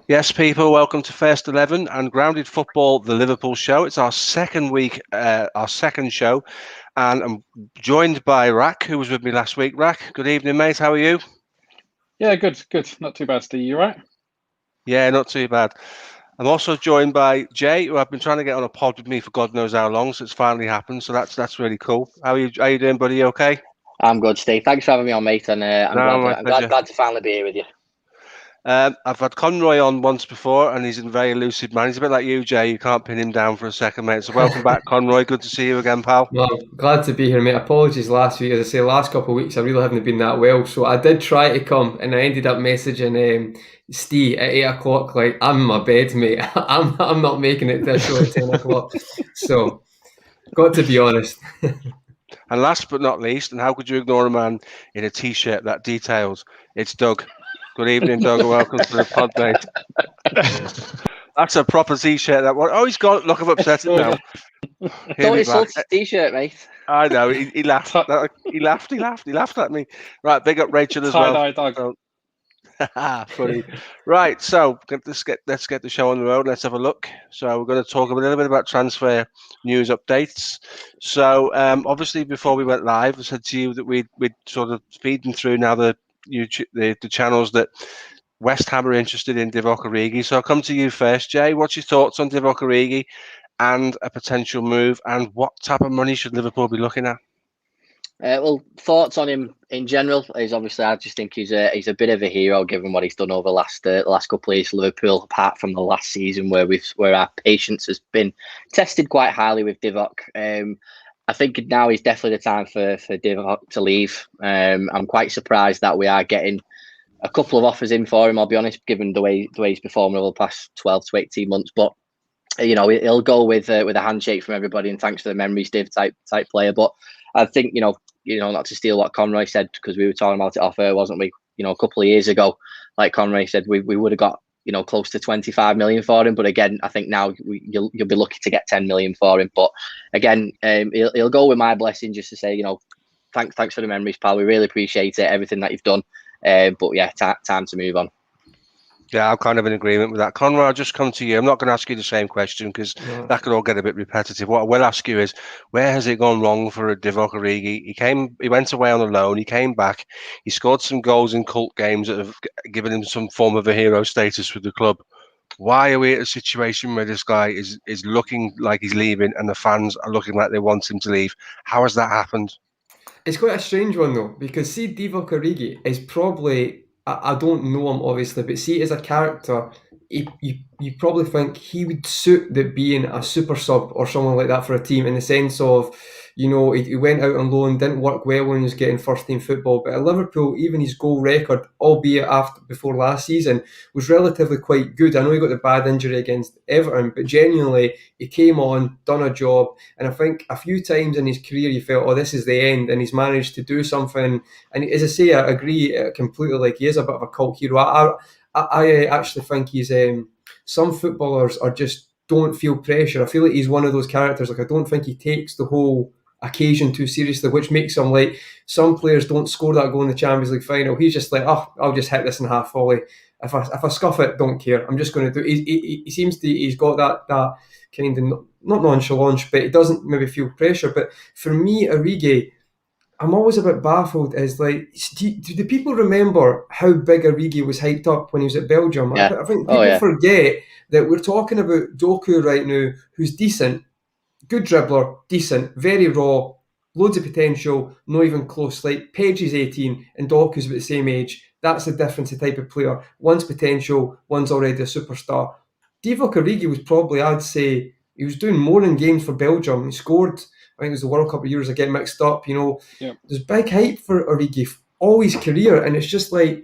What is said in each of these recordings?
Yes, people, welcome to First 11 and Grounded Football, the Liverpool show. It's our second week, our second show, and I'm joined by Rack, who was with me last week. Rack, good evening, mate. How are you? Yeah, good. Not too bad, Steve. You right? Yeah, not too bad. I'm also joined by Jay, who I've been trying to get on a pod with me for God knows how long, so it's finally happened. So that's really cool. How are you doing, buddy? You okay? I'm good, Steve. Thanks for having me on, mate, and I'm No, glad my I'm pleasure. glad to finally be here with you. I've had Conroy on once before, and he's a very elusive man. He's a bit like you, Jay. You can't pin him down for a second, mate. So welcome back, Conroy. Good to see you again, pal. Well, glad to be here, mate. Apologies last week. As I say, last couple of weeks I really haven't been that well. So I did try to come and I ended up messaging Steve at 8 o'clock, like, I'm in my bed, mate. I'm not making it this show at 10 o'clock. So, got to be honest. And last but not least, and how could you ignore a man in a T-shirt that details? It's Doug. Good evening, Doug, and welcome to the pod, mate. That's a proper T-shirt. That one. Oh, he's got. Look, I've upset him now. Thought it's a T-shirt, mate. I know. He laughed. He laughed at me. Right, big up Rachel as well. Tie-dye Doug. Funny. Right, so let's get the show on the road. Let's have a look. So we're going to talk a little bit about transfer news updates. So obviously, before we went live, I said to you that we'd sort of feeding through now the channels that West Ham are interested in Divock Origi. So I'll come to you first, Jay. What's your thoughts on Divock Origi and a potential move, and what type of money should Liverpool be looking at? Well, thoughts on him in general is obviously I just think he's a bit of a hero given what he's done over the last couple of years for Liverpool. Apart from the last season where our patience has been tested quite highly with Divock. I think now is definitely the time for Divock to leave. I'm quite surprised that we are getting a couple of offers in for him. I'll be honest, given the way he's performed over the past 12 to 18 months, but. You know, he'll go with a handshake from everybody and thanks for the memories, Div type player. But I think you know, not to steal what Conroy said because we were talking about it off air, wasn't we? You know, a couple of years ago, like Conroy said, we would have got close to 25 million for him. But again, I think now you'll be lucky to get 10 million for him. But again, he'll go with my blessing just to say, thanks for the memories, pal. We really appreciate it, everything that you've done. But yeah, time to move on. Yeah, I'm kind of in agreement with that. Conrad, I'll just come to you. I'm not going to ask you the same question because that could all get a bit repetitive. What I will ask you is, where has it gone wrong for Divock Origi? He went away on a loan. He came back. He scored some goals in cult games that have given him some form of a hero status with the club. Why are we at a situation where this guy is looking like he's leaving and the fans are looking like they want him to leave? How has that happened? It's quite a strange one though, because see, Divock Origi is probably, I don't know him obviously, but see, as a character, you probably think he would suit that being a super sub or someone like that for a team, in the sense of, he went out on loan, didn't work well when he was getting first team football, but at Liverpool, even his goal record, albeit before last season, was relatively quite good. I know he got the bad injury against Everton, but genuinely he came on, done a job, and I think a few times in his career you felt, oh, this is the end, and he's managed to do something. And as I say, I agree completely, like, he is a bit of a cult hero. I actually think he's some footballers just don't feel pressure. I feel like he's one of those characters, like, I don't think he takes the whole occasion too seriously, which makes him, like, some players don't score that goal in the Champions League final. He's just like, oh, I'll just hit this in half volley. If I scuff it, don't care. I'm just going to do it. He seems to, he's got that kind of, not nonchalance, but he doesn't maybe feel pressure. But for me, Origi, I'm always a bit baffled, is like, do people remember how big Origi was hyped up when he was at Belgium? Yeah. I think people forget that we're talking about Doku right now, who's decent, good dribbler, decent, very raw, loads of potential, not even close. Like, Pedri's 18 and Doku's about the same age. That's the difference, the type of player. One's potential, one's already a superstar. Divock Origi was probably, I'd say, he was doing more in games for Belgium. He scored, I think it was the World Cup of years, I get mixed up, There's big hype for Origi all his career, and it's just like,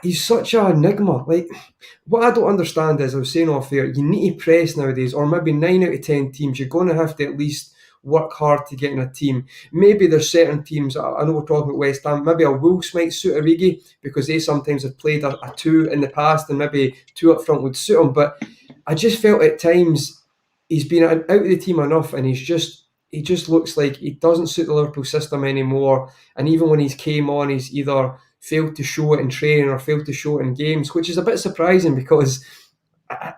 he's such an enigma. Like, what I don't understand is, I was saying off air, you need to press nowadays, or maybe 9 out of 10 teams, you're going to have to at least work hard to get in a team. Maybe there's certain teams, I know we're talking about West Ham, maybe a Wolves might suit Origi because they sometimes have played a two in the past, and maybe two up front would suit him. But I just felt at times he's been out of the team enough, and he just looks like he doesn't suit the Liverpool system anymore. And even when he's came on, he's either failed to show it in training or failed to show it in games, which is a bit surprising because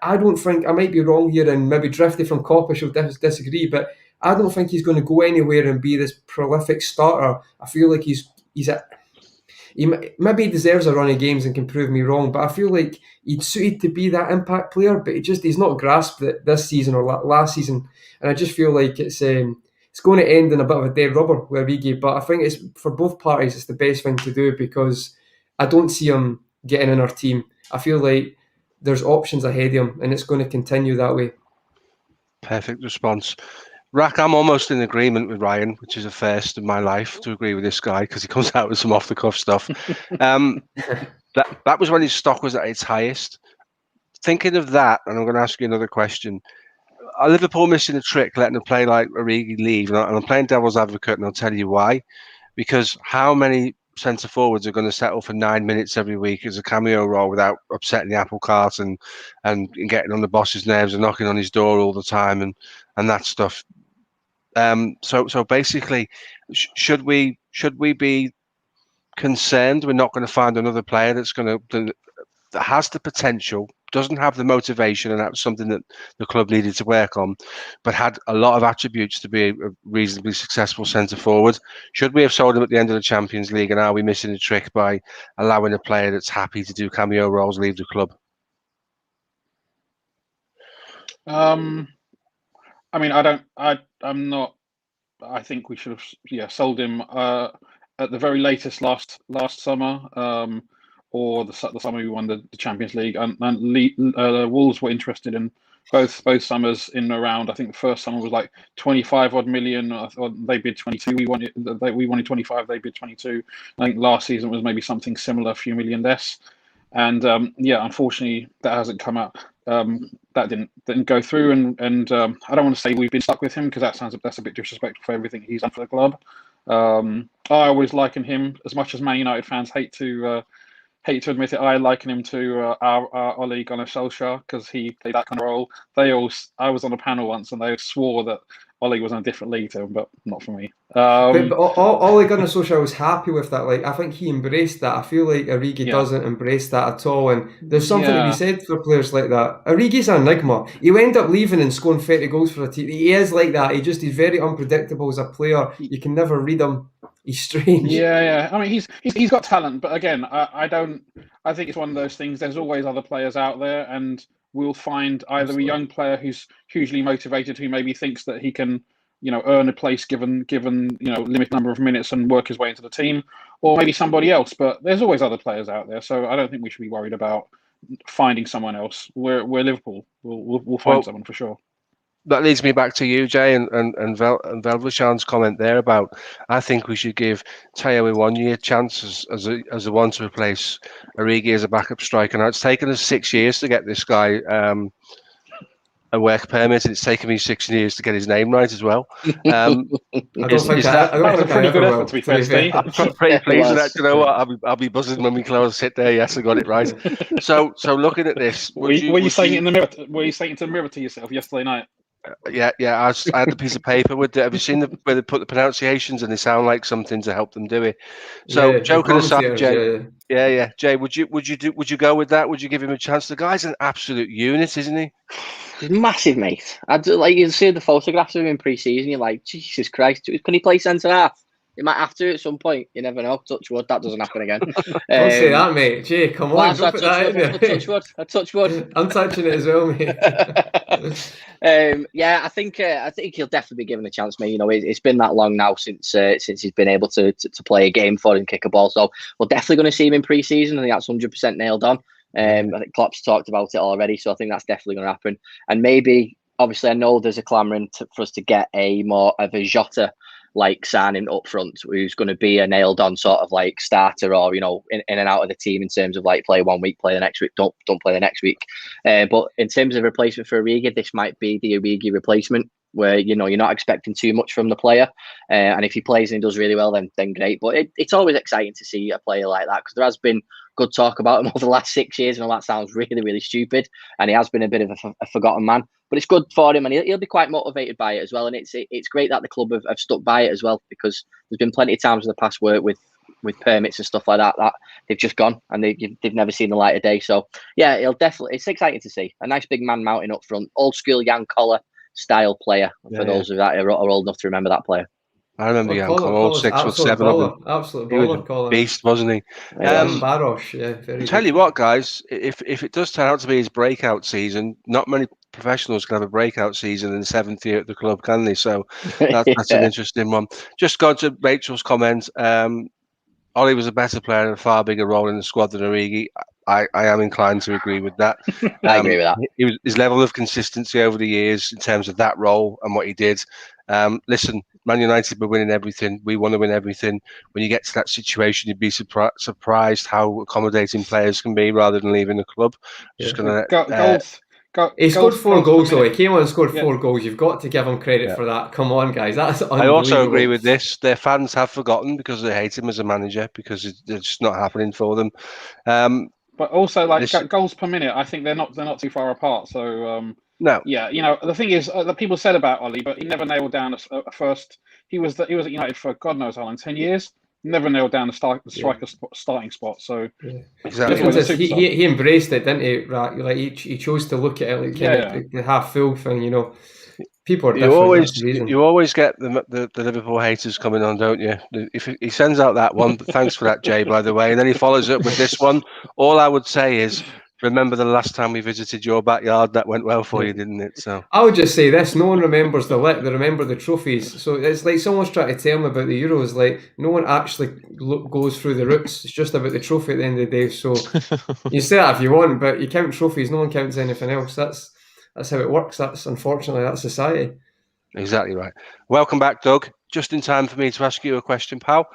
I don't think, I might be wrong here and maybe Drifty from Coppish will disagree, but I don't think he's going to go anywhere and be this prolific starter. I feel like maybe he deserves a run of games and can prove me wrong, but I feel like he's suited to be that impact player, but he's not grasped it this season or last season, and I just feel like it's going to end in a bit of a dead rubber with Origi, but I think it's for both parties it's the best thing to do because I don't see him getting in our team. I feel like there's options ahead of him and it's going to continue that way. Perfect response. Rack, I'm almost in agreement with Ryan, which is a first in my life to agree with this guy because he comes out with some off-the-cuff stuff. That was when his stock was at its highest. Thinking of that, and I'm going to ask you another question. Are Liverpool missing a trick letting a play like Origi leave? And I'm playing devil's advocate, and I'll tell you why. Because how many centre forwards are going to settle for 9 minutes every week as a cameo role without upsetting the apple cart and getting on the boss's nerves and knocking on his door all the time and that stuff? So basically, should we be concerned we're not going to find another player that has the potential, doesn't have the motivation, and that's something that the club needed to work on, but had a lot of attributes to be a reasonably successful centre forward? Should we have sold him at the end of the Champions League, and are we missing a trick by allowing a player that's happy to do cameo roles leave the club? I mean, I'm not. I think we should have sold him at the very latest last summer, or the summer we won the Champions League. And Wolves were interested in both summers in around. I think the first summer was like 25 odd million. They bid 22. We wanted 25. They bid 22. I think last season was maybe something similar, a few million less. And unfortunately, that hasn't come out. That didn't go through, and I don't want to say we've been stuck with him because that's a bit disrespectful for everything he's done for the club. I always liken him, as much as Man United fans hate to admit it, I liken him to our Ole Gunnar Solskjaer because he played that kind of role. I was on a panel once and they swore that Ole was in a different league to him, but not for me. But Ole Gunnar Solskjaer was happy with that. Like, I think he embraced that. I feel like Origi doesn't embrace that at all. And there's something to be said for players like that. Origi's an enigma. He'll end up leaving and scoring 30 goals for a team. He is like that. He's very unpredictable as a player. You can never read him. He's strange. Yeah. I mean, he's got talent, but again, I think it's one of those things. There's always other players out there, and we'll find either a young player who's hugely motivated, who maybe thinks that he can, earn a place given limited number of minutes and work his way into the team, or maybe somebody else. But there's always other players out there, so I don't think we should be worried about finding someone else. We're Liverpool. We'll find someone for sure. That leads me back to you, Jay, and Velvishan's comment there about I think we should give Teo a 1 year chance as a one to replace Origi as a backup striker. Now it's taken us 6 years to get this guy a work permit, and it's taken me 6 years to get his name right as well. I don't think that was a pretty good effort, to be fair, Steve. I'm pretty pleased with that. You know what? I'll be buzzing when we close. Sit there. Yes, I got it right. So looking at this, were you saying it in the mirror? Were you saying it to the mirror to yourself yesterday night? Yeah. I had the piece of paper with it. Have you seen where they put the pronunciations and they sound like something to help them do it? So joking aside, Jay. Yeah. Jay, would you go with that? Would you give him a chance? The guy's an absolute unit, isn't he? He's massive, mate. You see the photographs of him in pre-season. You're like, Jesus Christ, can he play centre half? He might have to at some point. You never know. Touch wood, that doesn't happen again. Don't say that, mate. Jay, come on. Don't put that in there. I touch wood. I'm touching it as well, mate. I think he'll definitely be given a chance, mate. It's been that long now since he's been able to play a game for and kick a ball. So we're definitely going to see him in pre-season. I think that's 100% nailed on. I think Klopp's talked about it already, so I think that's definitely going to happen. And maybe, obviously, I know there's a clamouring for us to get a more of a Jota like signing up front, who's going to be a nailed on sort of like starter, or in and out of the team in terms of like play 1 week, play the next week, don't play the next week. But in terms of replacement for Origi, this might be the Origi replacement, where you're not expecting too much from the player, and if he plays and he does really well, then great. But it's always exciting to see a player like that, because there has been good talk about him over the last 6 years, and all that sounds really, really stupid, and he has been a bit of a forgotten man. But it's good for him, and he'll be quite motivated by it as well. And it's great that the club have stuck by it as well, because there's been plenty of times in the past where with with permits and stuff like that, that they've just gone and they've never seen the light of day. So yeah, it's exciting to see a nice big man mounting up front, old school Jan Koller style player. For those of that are old enough to remember that player. I remember Jan Koller, all Coller's 6'7" of him. Absolute He was baller, a Collar. beast, wasn't he? Barosh, yeah, very Tell good. you what, guys, if it does turn out to be his breakout season, not many professionals can have a breakout season in the 7th year at the club, can they? So that's an interesting one. Just going to Rachel's comment. Ollie was a better player and a far bigger role in the squad than Origi. I am inclined to agree with that. I agree with that. His level of consistency over the years in terms of that role and what he did. Listen, Man United were winning everything. We want to win everything. When you get to that situation, you'd be surprised how accommodating players can be rather than leaving the club. Just gonna he scored 4 goals though. He came on and scored 4 goals. You've got to give him credit for that. Come on, guys, that's unbelievable. I also agree with this. Their fans have forgotten because they hate him as a manager because it's just not happening for them. But also, like goals per minute, I think they're not too far apart. So no, yeah, the thing is that people said about Ollie, but he never nailed down a first. He was at United for God knows how long, 10 years. Never nailed down the striker starting spot. So exactly. He embraced it, didn't he? Right, like he chose to look at it like the half full thing. People are different. You always get the Liverpool haters coming on, don't you? If he sends out that one, thanks for that, Jay, by the way, and then he follows up with this one. All I would say is, remember the last time we visited your backyard? That went well for you, didn't it? So I would just say this: no one remembers the lit; they remember the trophies. So it's like someone's trying to tell me about the Euros. Like no one actually goes through the roots. It's just about the trophy at the end of the day. So you say that if you want, but you count trophies. No one counts anything else. That's how it works. That's unfortunately that's society. Exactly right. Welcome back, Doug. Just in time for me to ask you a question, pal.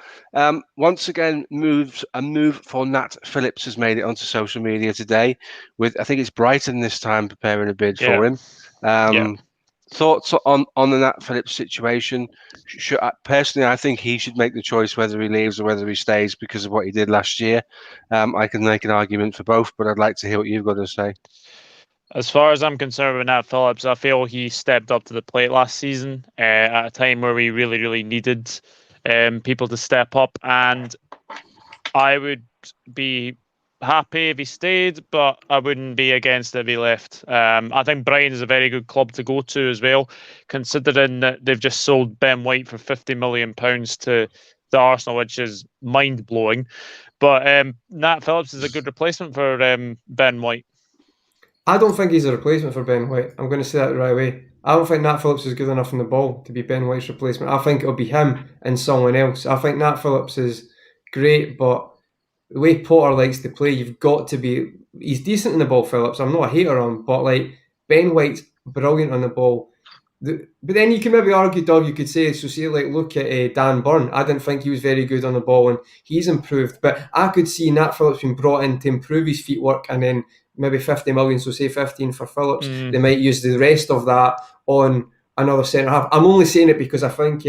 Once again, a move for Nat Phillips has made it onto social media today. With I think it's Brighton this time preparing a bid for him. Thoughts on the Nat Phillips situation? Personally, I think he should make the choice whether he leaves or whether he stays because of what he did last year. I can make an argument for both, but I'd like to hear what you've got to say. As far as I'm concerned with Nat Phillips, I feel he stepped up to the plate last season at a time where we really, really needed people to step up. And I would be happy if he stayed, but I wouldn't be against if he left. I think Brighton is a very good club to go to as well, considering that they've just sold Ben White for £50 million to Arsenal, which is mind-blowing. But Nat Phillips is a good replacement for Ben White. I don't think he's a replacement for Ben White. I'm going to say that right away. I don't think Nat Phillips is good enough in the ball to be Ben White's replacement. I think it'll be him and someone else. I think Nat Phillips is great, but the way Potter likes to play, you've got to be... He's decent in the ball, Phillips. I'm not a hater on him, but like Ben White's brilliant on the ball. But then you can maybe argue, Doug, you could say, look at Dan Burn. I didn't think he was very good on the ball and he's improved. But I could see Nat Phillips being brought in to improve his feetwork and then maybe 50 million, so say 15 for Phillips. They might use the rest of that on another centre-half. I'm only saying it because I think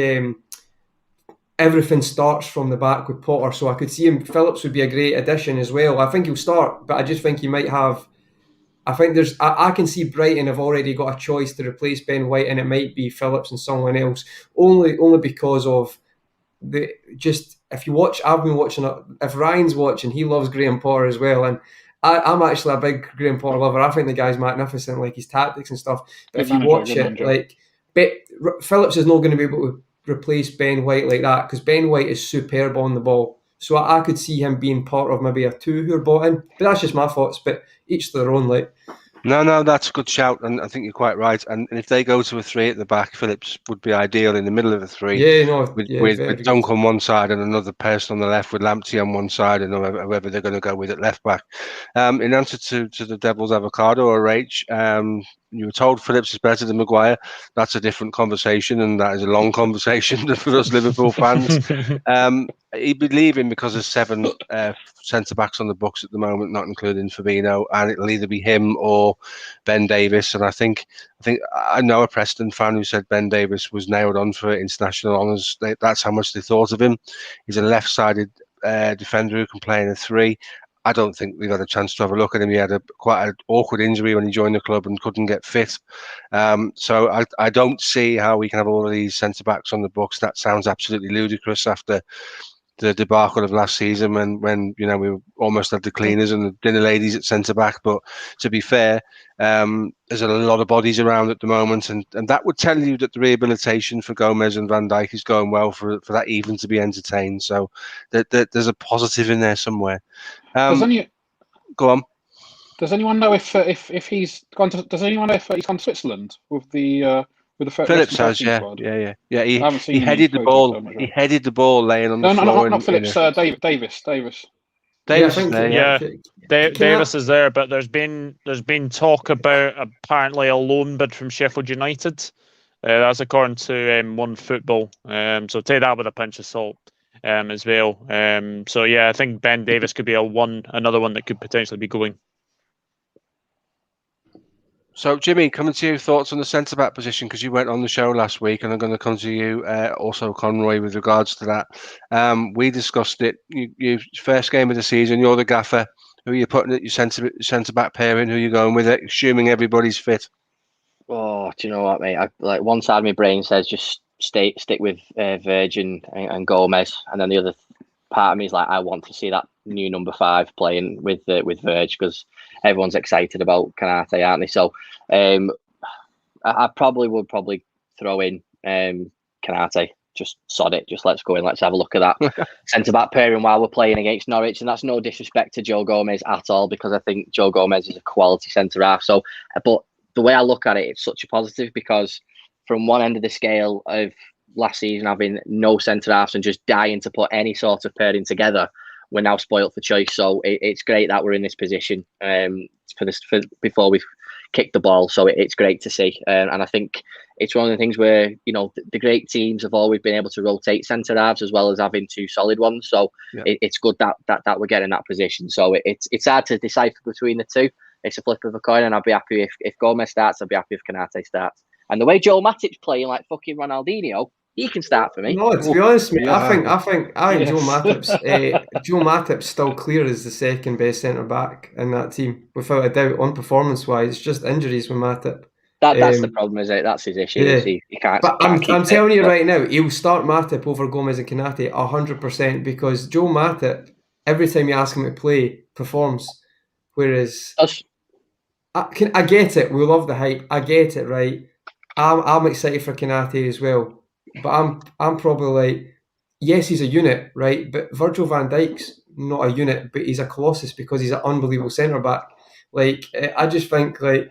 everything starts from the back with Potter, so I could see him. Phillips would be a great addition as well. I think he'll start, but I just think he might have... I think I can see Brighton have already got a choice to replace Ben White, and it might be Phillips and someone else, only because of if you watch, I've been watching it. If Ryan's watching, he loves Graham Potter as well, and I'm actually a big Graham Potter lover. I think the guy's magnificent, like his tactics and stuff. But if you watch it, Phillips is not going to be able to replace Ben White like that because Ben White is superb on the ball. So I could see him being part of maybe a two who are bought in. But that's just my thoughts. But each to their own, like. No, that's a good shout, and I think you're quite right. And if they go to a three at the back, Phillips would be ideal in the middle of the three. With Dunk on one side and another person on the left, with Lamptey on one side, and whoever they're going to go with at left back. In answer to the Devil's Avocado or Rach, you were told Phillips is better than Maguire. That's a different conversation, and that is a long conversation for us Liverpool fans. He'd be leaving because there's 7 centre backs on the books at the moment, not including Fabinho, and it'll either be him or Ben Davies. And I think I know a Preston fan who said Ben Davies was nailed on for international honours. That's how much they thought of him. He's a left-sided defender who can play in a 3. I don't think we've had a chance to have a look at him. He had quite an awkward injury when he joined the club and couldn't get fit. So I don't see how we can have all of these centre-backs on the books. That sounds absolutely ludicrous after debacle of last season when we almost had the cleaners and the dinner ladies at centre back. But to be fair, there's a lot of bodies around at the moment, and that would tell you that the rehabilitation for Gomez and Van Dijk is going well for that even to be entertained. So there's a positive in there somewhere. Go on. Does anyone know if he's gone to? Does anyone know if he's gone to Switzerland with the Phillips has, squad? yeah. I haven't seen He headed the ball. so much. He headed the ball laying on the No, floor. not Phillips. Davis. Davis I is think there. Yeah. Yeah. Davis is there, but there's been talk about apparently a loan bid from Sheffield United. That's according to One Football. So take that with a pinch of salt as well. So yeah, I think Ben Davis could be another one that could potentially be going. So, Jimmy, coming to you, thoughts on the centre-back position, because you went on the show last week, and I'm going to come to you also, Conroy, with regards to that. We discussed it. You first game of the season, you're the gaffer. Who are you putting at your centre-back pairing? Who are you going with it, assuming everybody's fit? Oh, do you know what, mate? One side of my brain says just stick with Virgin and Gomez, and then the other part of me is like, I want to see that new number 5 playing with Virg, because everyone's excited about Kanate, aren't they? So I would probably throw in Kanate. Just sod it. Just let's go in. Let's have a look at that centre-back pairing while we're playing against Norwich. And that's no disrespect to Joe Gomez at all, because I think Joe Gomez is a quality centre-half. So, but the way I look at it, it's such a positive, because from one end of the scale of last season having no centre-halves and just dying to put any sort of pairing together, we're now spoilt for choice. So it's great that we're in this position before we've kicked the ball. So it's great to see. And I think it's one of the things where, the great teams have always been able to rotate centre-halves as well as having 2 solid ones. So it's good that we're getting that position. So it's hard to decipher between the two. It's a flip of a coin, and I'll be happy if Gomez starts. I'll be happy if Kanate starts. And the way Joe Matip's playing like fucking Ronaldinho, he can start for me. No, to be honest, mate, yeah. I think Yes. Joe Matip's still clear as the second best centre back in that team, without a doubt. On performance wise, it's just injuries with Matip. That's the problem, is it? That's his issue. Yeah. He can't. But can't I'm telling you right now, he'll start Matip over Gomez and Kanate 100%, because Joe Matip, every time you ask him to play, performs. Whereas I get it. We love the hype. I get it, right? I'm excited for Kanate as well. But I'm probably like, yes, he's a unit, right? But Virgil van Dijk's not a unit, but he's a colossus because he's an unbelievable centre back. Like, I just think like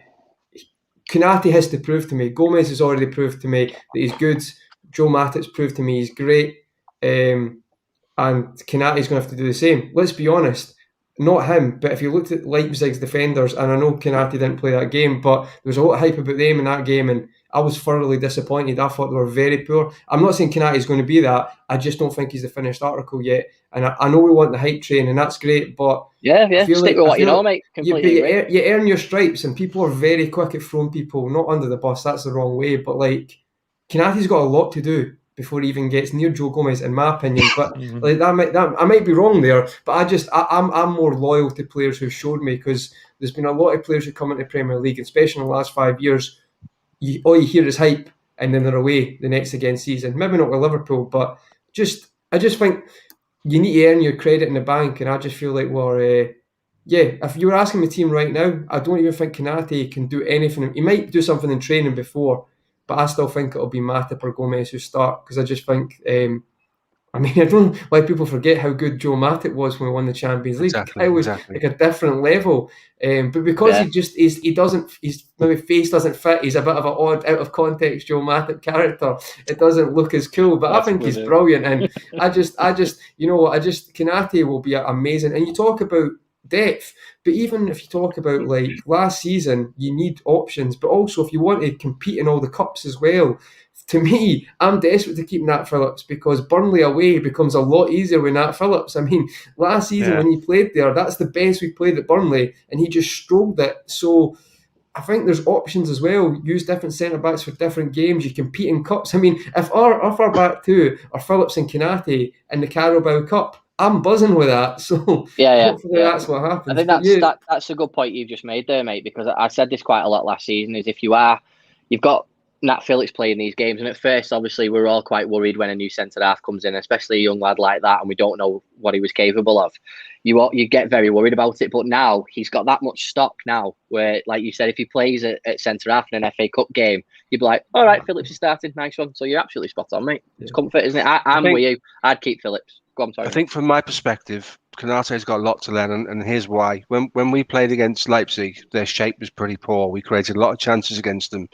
Kanate has to prove to me. Gomez has already proved to me that he's good. Joe Matip's proved to me he's great. And Kanate's going to have to do the same. Let's be honest. Not him, but if you looked at Leipzig's defenders, and I know Kanate didn't play that game, but there was a lot of hype about them in that game, and I was thoroughly disappointed. I thought they were very poor. I'm not saying Kanate is going to be that. I just don't think he's the finished article yet. And I know we want the hype train, and that's great, but yeah, stick with what you know, mate. Completely you earn your stripes, and people are very quick at throwing people not under the bus. That's the wrong way, but like Kanate's got a lot to do before he even gets near Joe Gomez, in my opinion. But like I might be wrong there. But I'm more loyal to players who've showed me, because there's been a lot of players who come into the Premier League, especially in the last 5 years. All you hear is hype, and then they're away the next again season. Maybe not with Liverpool, but I just think you need to earn your credit in the bank. And I just feel like, if you were asking my team right now, I don't even think Kanate can do anything. He might do something in training before, but I still think it'll be Matip or Gomez who start, because I just think, I don't know why people forget how good Joe Matip was when we won the Champions League. Exactly, It was like a different level. But because his maybe face doesn't fit, he's a bit of an odd, out of context Joe Matip character. It doesn't look as cool, but I think he's brilliant. And I just, Kanate will be amazing. And you talk about depth, but even if you talk about like last season, you need options, but also if you want to compete in all the cups as well. To me, I'm desperate to keep Nat Phillips, because Burnley away becomes a lot easier with Nat Phillips. Last season when he played there, that's the best we played at Burnley, and he just strolled it. So I think there's options as well. Use different centre-backs for different games. You compete in cups. If our back two are Phillips and Kanate in the Carabao Cup, I'm buzzing with that. So hopefully that's what happens. I think that's a good point you've just made there, mate, because I said this quite a lot last season, is if you've got Nat Phillips playing these games. And at first, obviously, we're all quite worried when a new centre-half comes in, especially a young lad like that, and we don't know what he was capable of. You get very worried about it. But now, he's got that much stock now, where, like you said, if he plays at centre-half in an FA Cup game, you'd be like, all right, Phillips is starting, nice one. So you're absolutely spot on, mate. It's comfort, isn't it? I'm with you. I'd keep Phillips. Go on, sorry. I think from my perspective, Konate's got a lot to learn, and here's why. When we played against Leipzig, their shape was pretty poor. We created a lot of chances against them,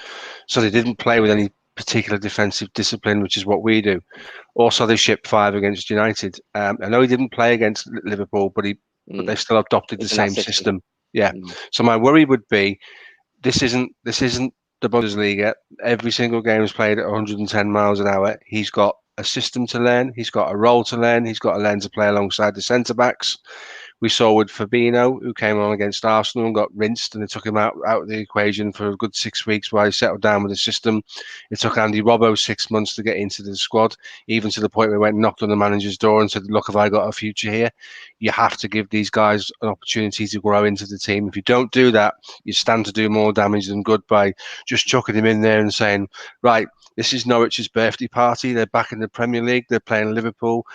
so they didn't play with any particular defensive discipline, which is what we do. Also, they shipped 5 against United. I know he didn't play against Liverpool, but they still adopted the same system. Yeah. So my worry would be, this isn't the Bundesliga. Every single game is played at 110 miles an hour. He's got a system to learn. He's got a role to learn. He's got to learn to play alongside the centre backs. We saw with Fabinho, who came on against Arsenal and got rinsed, and they took him out of the equation for a good 6 weeks while he settled down with the system. It took Andy Robbo 6 months to get into the squad, even to the point where he went and knocked on the manager's door and said, look, have I got a future here? You have to give these guys an opportunity to grow into the team. If you don't do that, you stand to do more damage than good by just chucking him in there and saying, right, this is Norwich's birthday party. They're back in the Premier League. They're playing Liverpool.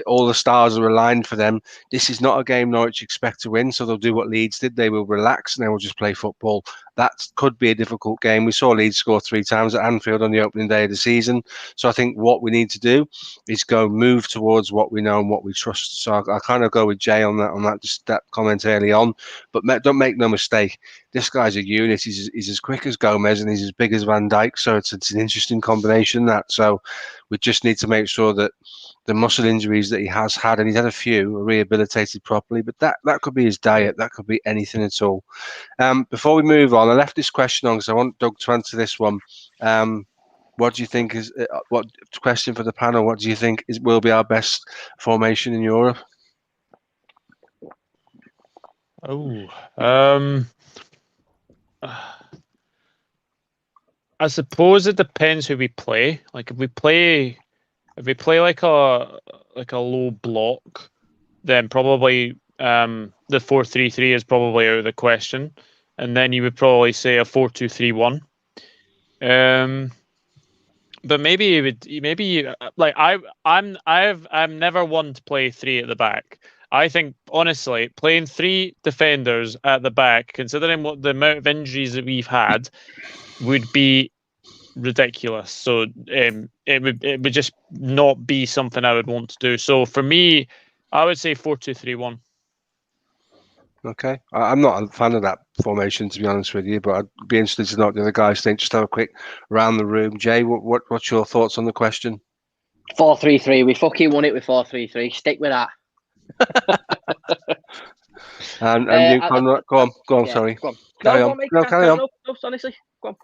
All the stars are aligned for them. This is not a game Norwich expect to win, so they'll do what Leeds did. They will relax and they will just play football. That could be a difficult game. We saw Leeds score 3 times at Anfield on the opening day of the season. So I think what we need to do is move towards what we know and what we trust. So I kind of go with Jay on that comment early on. But don't make no mistake, this guy's a unit. He's as quick as Gomez and he's as big as Van Dijk. So it's an interesting combination, that. So we just need to make sure that the muscle injuries that he has had, and he's had a few, are rehabilitated properly. But that could be his diet. That could be anything at all. Before we move on, I left this question on because I want Doug to answer this one. What do you think is what question for the panel? What do you think will be our best formation in Europe? I suppose it depends who we play. Like if we play like a low block, then probably the 4-3-3 is probably out of the question, and then you would probably say a 4-2-3-1. But maybe like I'm never one to play 3 at the back. I think honestly, playing 3 defenders at the back, considering what the amount of injuries that we've had, would be ridiculous. So it would just not be something I would want to do. So for me, I would say 4-2-3-1. Okay, I'm not a fan of that formation, to be honest with you, but I'd be interested to know what the other guys think. Just have a quick around the room. Jay, what's your thoughts on the question? 4-3-3. We fucking won it with 4-3-3. Stick with that. and you, Conroy, go on. Yeah, sorry. Go on. Carry on. Carry on. No, honestly, go on.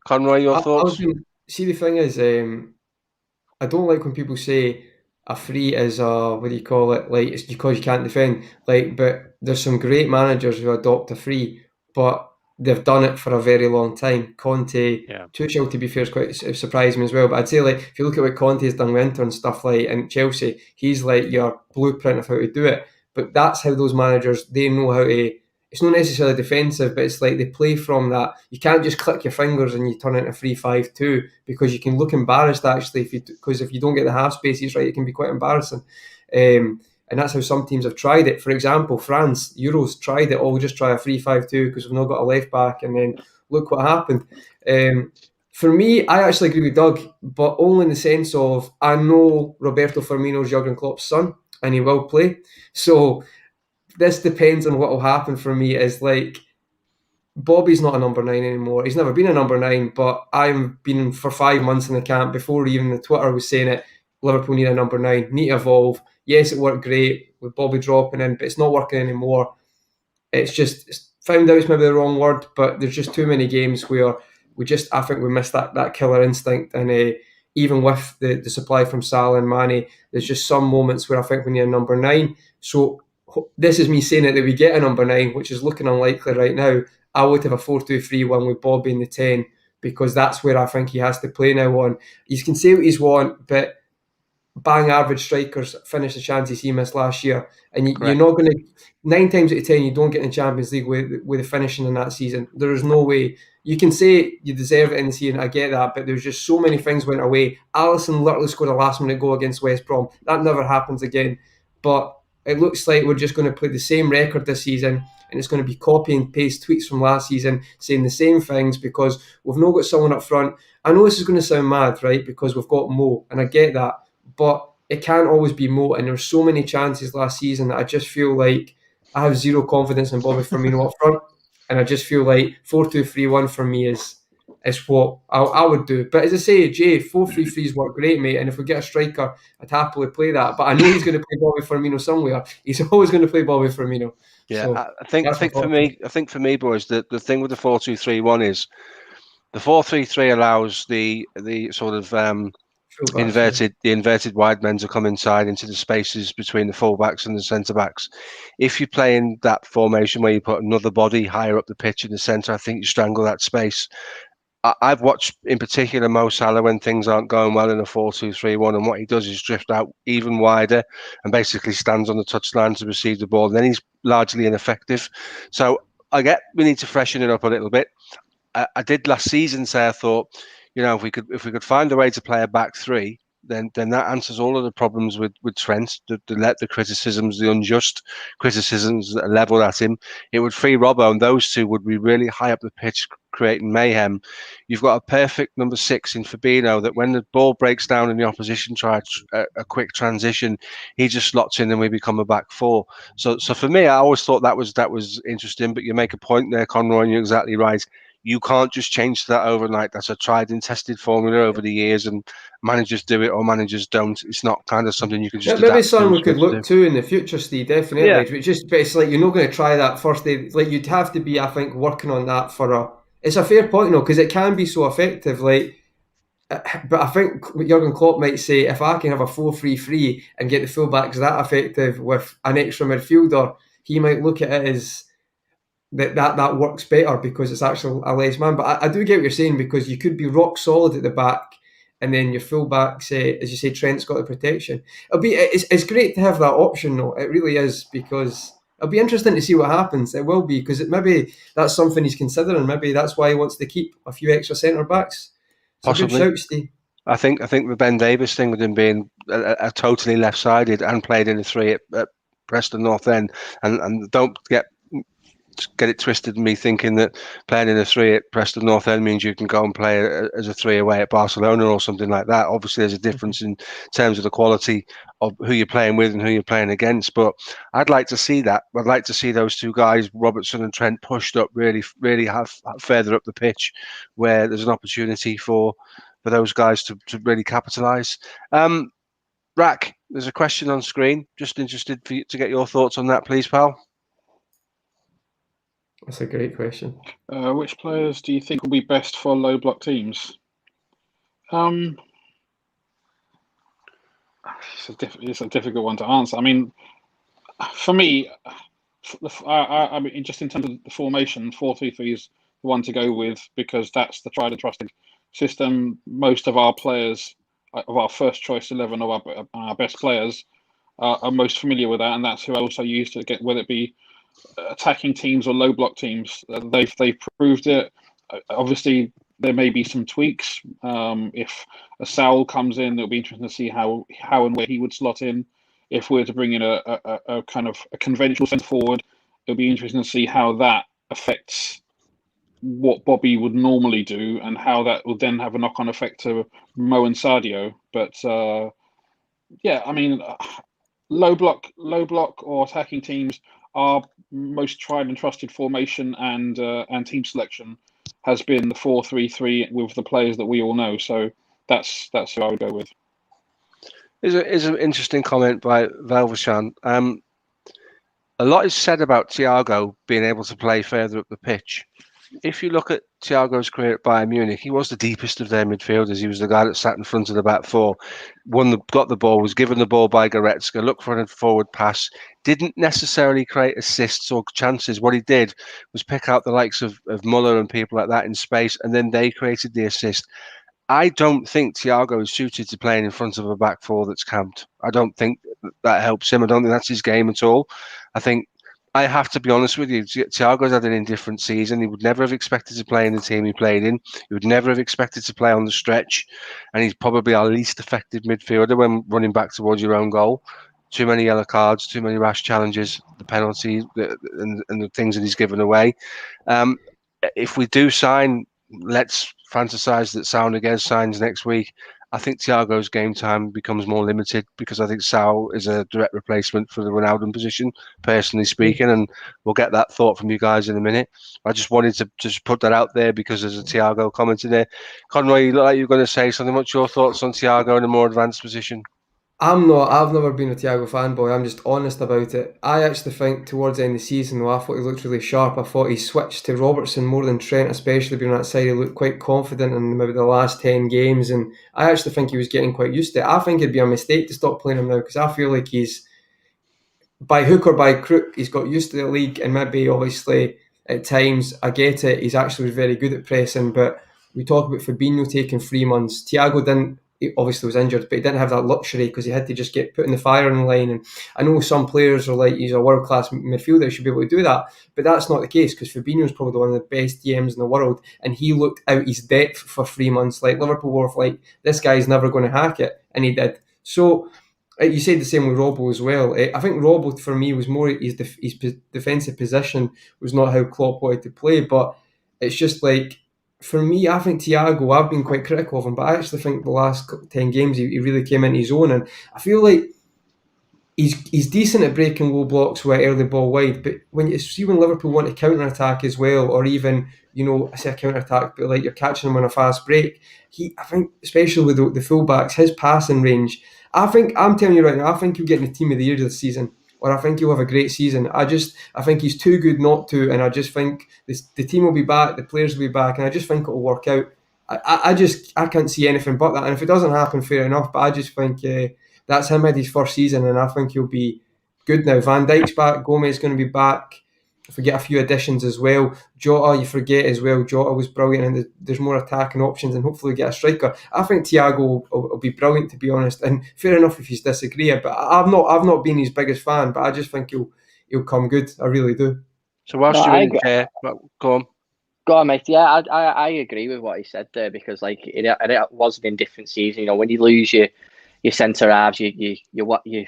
Conroy, your thoughts? See, the thing is, I don't like when people say a free is what do you call it? Like, it's because you can't defend. Like, but there's some great managers who adopt a free, but they've done it for a very long time. Conte, Tuchel, to be fair, is quite surprised me as well. But I'd say, like, if you look at what Conte's done with Inter and stuff like in Chelsea, he's like your blueprint of how to do it. But that's how those managers, they know how to. It's not necessarily defensive, but it's like they play from that. You can't just click your fingers and you turn it into 3-5-2 because you can look embarrassed actually because if you don't get the half spaces right, it can be quite embarrassing. And that's how some teams have tried it. For example, France, Euros tried it. We'll just try a 3-5-2 because we've not got a left back, and then look what happened. For me, I actually agree with Doug, but only in the sense of I know Roberto Firmino's Jurgen Klopp's son, and he will play. So this depends on what will happen for me. Is like Bobby's not a number 9 anymore. He's never been a number 9, but I've been for 5 months in the camp before even the Twitter was saying it. Liverpool need a number 9, need to evolve. Yes, it worked great with Bobby dropping in, but it's not working anymore. It's found out it's maybe the wrong word, but there's just too many games where I think we missed that killer instinct. And even with the supply from Salah and Mane, there's just some moments where I think we need a number 9. So this is me saying it that we get a number 9, which is looking unlikely right now. I would have a 4-2-3-1 with Bobby in the 10 because that's where I think he has to play now on. You can say what he's want, but bang average strikers finish the chances he missed last year. And you're Correct. not going to, 9 times out of 10, you don't get in the Champions League with the finishing in that season. There is no way. You can say you deserve it in the season, I get that, but there's just so many things went away. Alisson literally scored a last minute goal against West Brom. That never happens again. But it looks like we're just going to play the same record this season, and it's going to be copy and paste tweets from last season saying the same things because we've not got someone up front. I know this is going to sound mad, right, because we've got Mo, and I get that, but it can't always be Mo, and there's so many chances last season that I just feel like I have zero confidence in Bobby Firmino up front, and I just feel like 4-2-3-1 for me is what I would do. But as I say, Jay, 4-3-3s work great, mate, and if we get a striker, I'd happily play that. But I know he's going to play Bobby Firmino somewhere. He's always going to play Bobby Firmino. Yeah, So I think for me, boys, the thing with the 4-2-3-1 is the 4-3-3 allows the sort of inverted wide men to come inside into the spaces between the fullbacks and the centre backs. If you play in that formation where you put another body higher up the pitch in the centre, I think you strangle that space. I've watched in particular Mo Salah when things aren't going well in a 4-2-3-1, and what he does is drift out even wider and basically stands on the touchline to receive the ball, and then he's largely ineffective. So I get we need to freshen it up a little bit. I did last season say I thought, if we could find a way to play a back three, then that answers all of the problems with Trent. The criticisms, the unjust criticisms that are levelled at him, it would free Robbo, and those two would be really high up the pitch, creating mayhem. You've got a perfect number 6 in Fabinho that when the ball breaks down and the opposition tries a quick transition, he just slots in and we become a back four. So for me, I always thought that was interesting. But you make a point there, Conroy, and you're exactly right. You can't just change that overnight. That's a tried and tested formula over the years, and managers do it or managers don't. It's not kind of something you can just maybe adapt something to. we could look to in the future, Steve, definitely. Yeah. But it's like you're not going to try that first day. Like you'd have to be, I think, working on that it's a fair point, because it can be so effective. But I think Jurgen Klopp might say, if I can have a 4-3-3 and get the fullbacks that effective with an extra midfielder, he might look at it as that works better because it's actually a less man. But I do get what you're saying, because you could be rock solid at the back, and then your fullbacks, as you say, Trent's got the protection. It's great to have that option, though. It really is, because it'll be interesting to see what happens. It will be, because maybe that's something he's considering. Maybe that's why he wants to keep a few extra centre backs. It's Possibly. a good shout, Steve. I think the Ben Davies thing with him being a totally left-sided and played in a 3 at Preston North End, and don't get it twisted, me thinking that playing in a 3 at Preston North End means you can go and play as a 3 away at Barcelona or something like that. Obviously, there's a difference in terms of the quality of who you're playing with and who you're playing against. But I'd like to see that. I'd like to see those two guys, Robertson and Trent, pushed up really have further up the pitch, where there's an opportunity for those guys to really capitalise. Rack, there's a question on screen. Just interested for you to get your thoughts on that, please, pal. That's a great question. Which players do you think will be best for low block teams? It's a difficult one to answer. I mean, for me, I mean, just in terms of the formation, 4-3-3 is the one to go with, because that's the tried and trusted system. Most of our players, of our first choice 11 of our best players, are most familiar with that, and that's who I also use to get, whether it be attacking teams or low block teams. They've proved it. Obviously, there may be some tweaks. If a Saul comes in, it'll be interesting to see how and where he would slot in. If we're to bring in a kind of a conventional centre forward, it'll be interesting to see how that affects what Bobby would normally do, and how that will then have a knock-on effect to Mo and Sadio. But yeah, I mean, low block or attacking teams, our most tried and trusted formation and team selection has been the 4-3-3 with the players that we all know. So that's who I would go with. Is an interesting comment by Velvershan. A lot is said about Thiago being able to play further up the pitch. If you look at Thiago's career at Bayern Munich, he was the deepest of their midfielders. He was the guy that sat in front of the back four, got the ball, was given the ball by Goretzka, looked for a forward pass, didn't necessarily create assists or chances. What he did was pick out the likes of Muller and people like that in space, and then they created the assist. I don't think Thiago is suited to playing in front of a back four that's camped. I don't think that helps him. I don't think that's his game at all. I think I have to be honest with you. Thiago's had an indifferent season. He would never have expected to play in the team he played in. He would never have expected to play on the stretch. And he's probably our least effective midfielder when running back towards your own goal. Too many yellow cards, too many rash challenges, the penalties, and the things that he's given away. If we do sign, let's fantasize that Sounders signs next week. I think Thiago's game time becomes more limited because I think Sal is a direct replacement for the Ronaldo position, personally speaking, and we'll get that thought from you guys in a minute. I just wanted to just put that out there because there's a Thiago comment in there. Conroy, you look like you're going to say something. What's your thoughts on Thiago in a more advanced position? I'm not. I've never been a Thiago fanboy. I'm just honest about it. I actually think towards the end of the season, though, I thought he looked really sharp. I thought he switched to Robertson more than Trent, especially being on that side. He looked quite confident in maybe the last 10 games, and I actually think he was getting quite used to it. I think it'd be a mistake to stop playing him now because I feel like he's, by hook or by crook, he's got used to the league, and maybe obviously at times, I get it, he's actually very good at pressing, but we talk about Fabinho taking 3 months. Thiago didn't, he obviously was injured, but he didn't have that luxury because he had to just get put in the firing line. And I know some players are like, he's a world-class midfielder, he should be able to do that, but that's not the case because Fabinho's probably one of the best DMs in the world, and he looked out his depth for 3 months. Like Liverpool were like, this guy's never going to hack it, and he did. So you said the same with Robbo as well. I think Robbo for me was more his defensive position was not how Klopp wanted to play, but it's just like for me, I think Thiago, I've been quite critical of him, but I actually think the last 10 games he really came into his own, and I feel like he's decent at breaking low blocks with early ball wide, but when you see when Liverpool want to counter attack as well, or even I say a counter attack, but like you're catching him on a fast break, I think especially with the fullbacks, his passing range. I'm telling you right now, I think he'll get in the team of the year this season, or I think he'll have a great season. I think he's too good not to, and I just think the team will be back, the players will be back, and I just think it'll work out. I can't see anything but that, and if it doesn't happen, fair enough. But I just think that's him at his first season, and I think he'll be good now. Van Dijk's back, Gomez is going to be back. Forget a few additions as well. Jota, you forget as well. Jota was brilliant, and there's more attacking options, and hopefully get a striker. I think Thiago will be brilliant, to be honest. And fair enough if you disagree, but I've not been his biggest fan, but I just think he'll come good. I really do. So whilst you're in the chair, go on. Go on, mate. Yeah, I agree with what he said there because like it was an indifferent season. When you lose your centre halves, your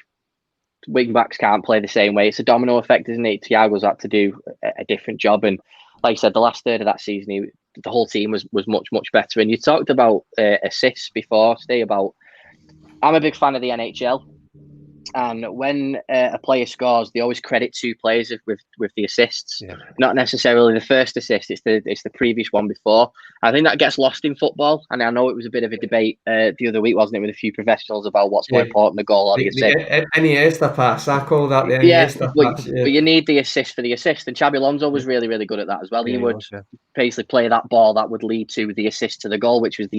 wing backs can't play the same way. It's a domino effect, isn't it? Thiago's had to do a different job, and like I said, the last third of that season, the whole team was much better. And you talked about assists before, Steve. I'm a big fan of the NHL. And when a player scores, they always credit 2 players with the assists. Yeah. Not necessarily the first assist; it's the previous one before. I think that gets lost in football. And I know it was a bit of a debate the other week, wasn't it, with a few professionals about what's more important, the goal or the assist. Iniesta pass, I call that the Iniesta pass. Yeah. But you need the assist for the assist, and Xabi Alonso was really, really good at that as well. He would basically play that ball that would lead to the assist to the goal, which was the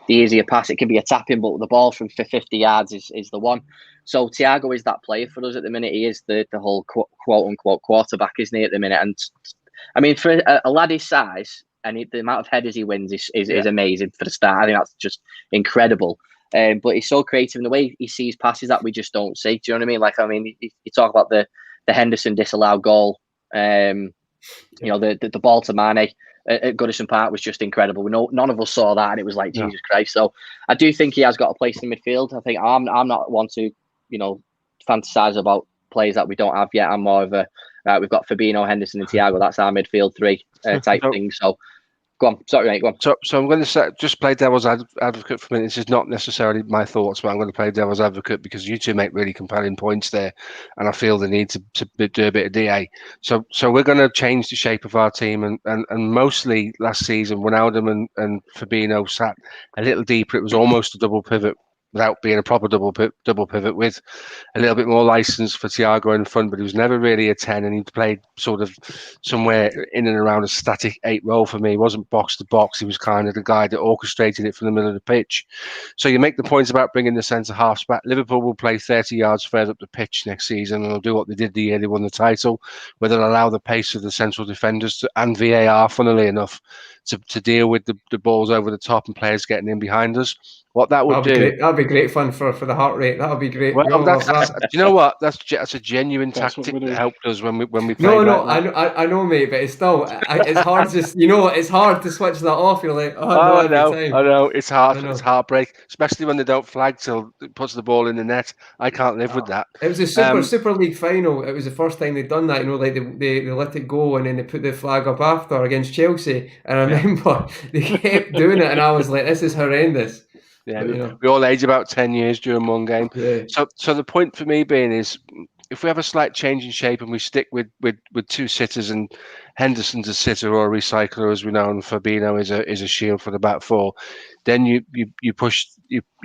easier pass. It can be a tapping, but the ball from 50 yards is the one. So Thiago is that player for us at the minute. He is the whole quote unquote quarterback, isn't he, at the minute? And I mean, for a lad his size and the amount of headers he wins is amazing for the start. I think that's just incredible. But he's so creative in the way he sees passes that we just don't see. Do you know what I mean? Like, I mean, you talk about the Henderson disallowed goal. The ball to Mane at Goodison Park was just incredible. None of us saw that, and it was like Jesus Christ. So I do think he has got a place in midfield. I think I'm not one to fantasize about players that we don't have yet. I'm more of we've got Fabinho, Henderson, and Thiago. That's our midfield 3 type thing. So go on. Sorry, mate. Go on. So I'm going to just play devil's advocate for a minute. This is not necessarily my thoughts, but I'm going to play devil's advocate because you two make really compelling points there, and I feel the need to do a bit of DA. So we're going to change the shape of our team, and mostly last season, Ronaldo and Fabinho sat a little deeper. It was almost a double pivot, without being a proper double pivot, with a little bit more license for Thiago in front, but he was never really a 10, and he played sort of somewhere in and around a static 8 role for me. He wasn't box to box. He was kind of the guy that orchestrated it from the middle of the pitch. So you make the points about bringing the centre halves back. Liverpool will play 30 yards further up the pitch next season, and they'll do what they did the year they won the title, where they'll allow the pace of the central defenders and VAR, funnily enough, to deal with the balls over the top and players getting in behind us. What that would do. That'd be great fun for the heart rate. That'll be great. Well, We all love that's that. do you know what? That's a genuine That's what tactic we do. that helped us when we played No, like that. I know, mate, but it's still, it's hard. Just it's hard to switch that off. You're like, oh, Oh, not every time. I know. It's hard. I know. It's heartbreak, especially when they don't flag till it puts the ball in the net. I can't live with that. It was a Super League final. It was the first time they'd done that. Like they let it go and then they put the flag up after against Chelsea. And I remember they kept doing it, and I was like, this is horrendous. Yeah, But, we all age about 10 years during one game. Yeah. So the point for me being is, if we have a slight change in shape and we stick with two sitters, and Henderson's a sitter or a recycler, as we know, and Fabinho is a shield for the back four, then you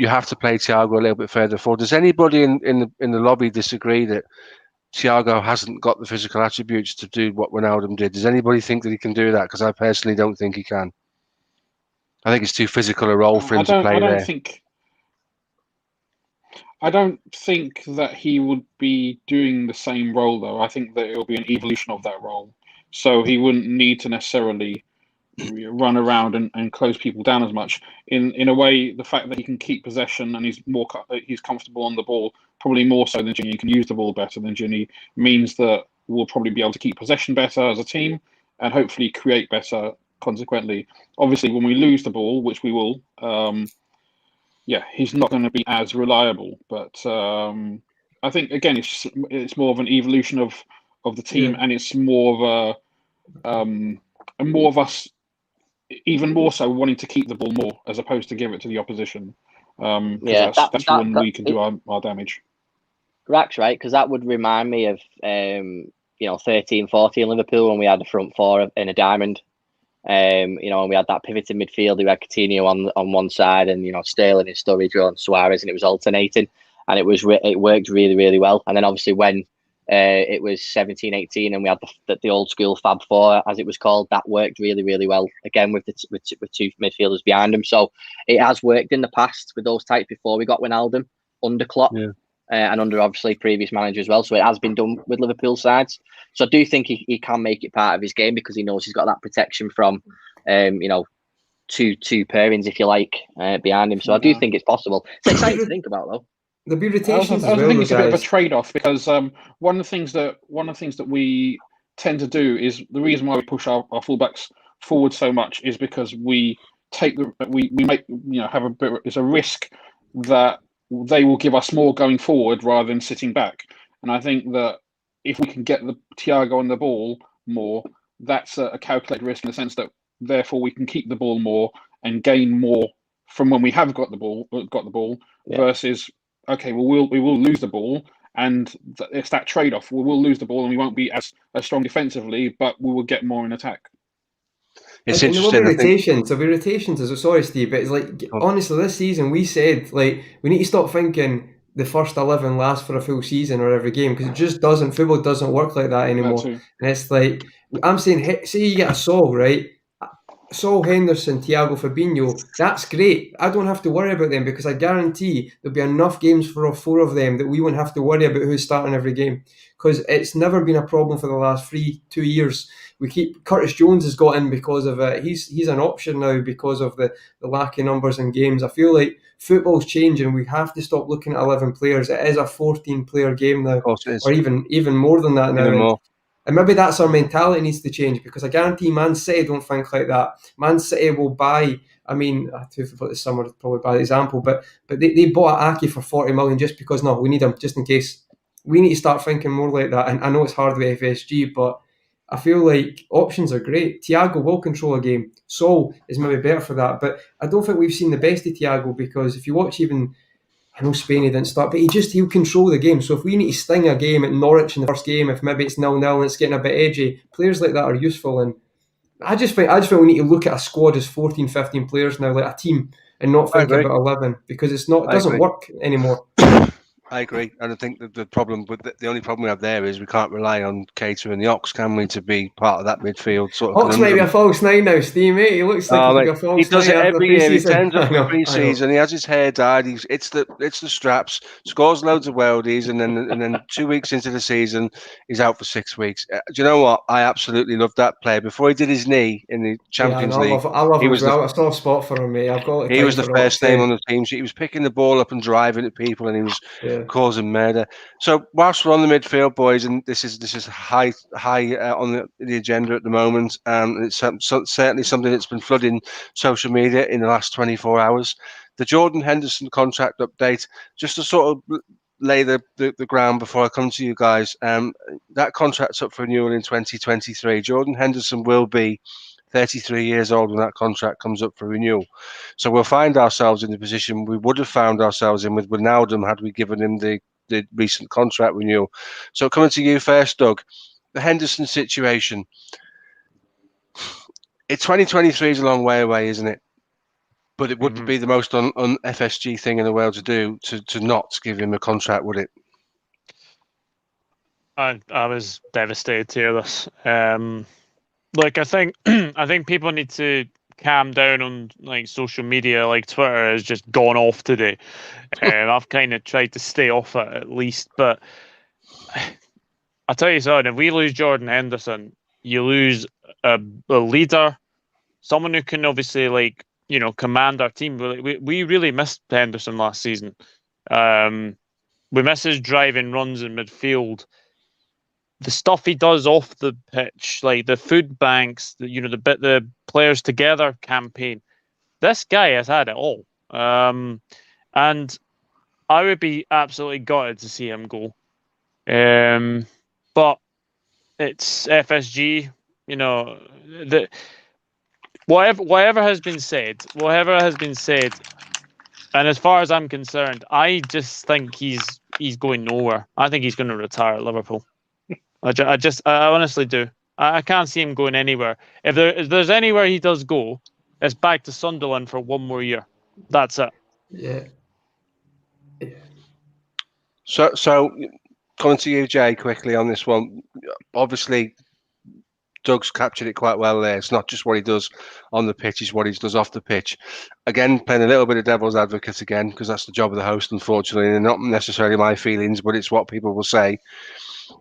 have to play Thiago a little bit further forward. Does anybody in the lobby disagree that Thiago hasn't got the physical attributes to do what Wijnaldum did? Does anybody think that he can do that? Because I personally don't think he can. I think it's too physical a role for him to play there. I don't think that he would be doing the same role, though. I think that it will be an evolution of that role. So he wouldn't need to necessarily run around and close people down as much. In a way, the fact that he can keep possession and he's comfortable on the ball, probably more so than Ginny, can use the ball better than Ginny, means that we'll probably be able to keep possession better as a team and hopefully create better consequently. Obviously, when we lose the ball, which we will, he's not going to be as reliable. But I think, again, it's more of an evolution of the team, and it's more of us, even more so, wanting to keep the ball more as opposed to give it to the opposition. That's when we can do our damage. Rack's right, because that would remind me of 13-14 Liverpool when we had the front four in a diamond. And we had that pivoting midfield. We had Coutinho on one side, and Sterling and Sturridge on Suarez, and it was alternating, and it worked really, really well. And then obviously when it was 17-18, and we had the old school Fab Four, as it was called, that worked really, really well again with two midfielders behind them. So it has worked in the past with those types before we got Wijnaldum under Klopp. Yeah. And under obviously previous manager as well. So it has been done with Liverpool sides. So I do think he can make it part of his game because he knows he's got that protection from, two pairings, if you like, behind him. So I do think it's possible. It's exciting to think about, though. There'll be rotations. I think it's a bit of a trade-off because one of the things that we tend to do is the reason why we push our fullbacks forward so much is because we make have a bit. It's a risk that they will give us more going forward rather than sitting back. And I think that if we can get the Thiago on the ball more, that's a calculated risk in the sense that therefore we can keep the ball more and gain more from when we have got the ball versus we will lose the ball, and it's that trade-off. We will lose the ball and we won't be as strong defensively, but we will get more in attack. It's and interesting. There'll be rotations. Sorry, Steve, but it's like honestly, this season we said like we need to stop thinking the first 11 lasts for a full season or every game because it just doesn't. Football doesn't work like that anymore. And it's like I'm saying, say you get a Saul, right? Saul, Henderson, Thiago, Fabinho, that's great. I don't have to worry about them because I guarantee there'll be enough games for all four of them that we won't have to worry about who's starting every game because it's never been a problem for the last 2 years. Curtis Jones has got in because of it. He's an option now because of the lack of numbers in games. I feel like football's changing. We have to stop looking at 11 players. It is a 14-player game now, or even more than that now. And maybe that's our mentality needs to change because I guarantee Man City don't think like that. Man City will buy, I mean, the summer is probably a bad example, but they bought Aki for 40 million just because, no, we need him just in case. We need to start thinking more like that. And I know it's hard with FSG, but I feel like options are great. Thiago will control a game. Saul is maybe better for that. But I don't think we've seen the best of Thiago because if you watch even... I know Spain he didn't start, but he'll control the game. So if we need to sting a game at Norwich in the first game, if maybe it's 0-0 and it's getting a bit edgy, players like that are useful. And I just think we need to look at a squad as 14, 15 players now, like a team, and not think about 11 because it doesn't work anymore. I agree, and I think that the problem with the only problem we have there is we can't rely on Cater and the Ox, can we, to be part of that midfield sort of Hawks might be conundrum. a false nine now, Steve, mate. He looks like he could be a He false does nine it after the every year. He pre-season. turns up I for know. pre-season. He has his hair dyed. It's the straps. Scores loads of worldies, and then 2 weeks into the season, he's out for 6 weeks. Do you know what? I absolutely loved that player. Before he did his knee in the Champions I League, love he him as was the well. A soft spot for him, mate. I've got the he time was the for first Ox. name on the team sheet. He was picking the ball up and driving at people, and he was Yeah. causing murder. So whilst we're on the midfield, boys, and this is high on the agenda at the moment, and it's certainly something that's been flooding social media in the last 24 hours. The Jordan Henderson contract update, just to sort of lay the ground before I come to you guys. That contract's up for renewal in 2023. Jordan Henderson will be 33 years old when that contract comes up for renewal. So we'll find ourselves in the position we would have found ourselves in with Wijnaldum had we given him the recent contract renewal. So coming to you first, Doug, the Henderson situation. 2023 is a long way away, isn't it? But it wouldn't be the most FSG thing in the world to do to not give him a contract, would it? I was devastated to hear this. I think I think people need to calm down on like social media. Like Twitter has just gone off today. I've kind of tried to stay off it at least, but I'll tell you something. If we lose Jordan Henderson, you lose a leader, someone who can obviously command our team. We really missed Henderson last season. We miss his driving runs in midfield. The stuff he does off the pitch, like the food banks, the players together campaign. This guy has had it all, and I would be absolutely gutted to see him go. But it's FSG, whatever has been said, and as far as I'm concerned, I just think he's going nowhere. I think he's going to retire at Liverpool. I honestly do. I can't see him going anywhere. If there's anywhere he does go, it's back to Sunderland for one more year. That's it. Yeah. So coming to you, Jay, quickly on this one. Obviously, Doug's captured it quite well there. It's not just what he does on the pitch, it's what he does off the pitch. Again, playing a little bit of devil's advocate again, because that's the job of the host, unfortunately, and not necessarily my feelings, but it's what people will say.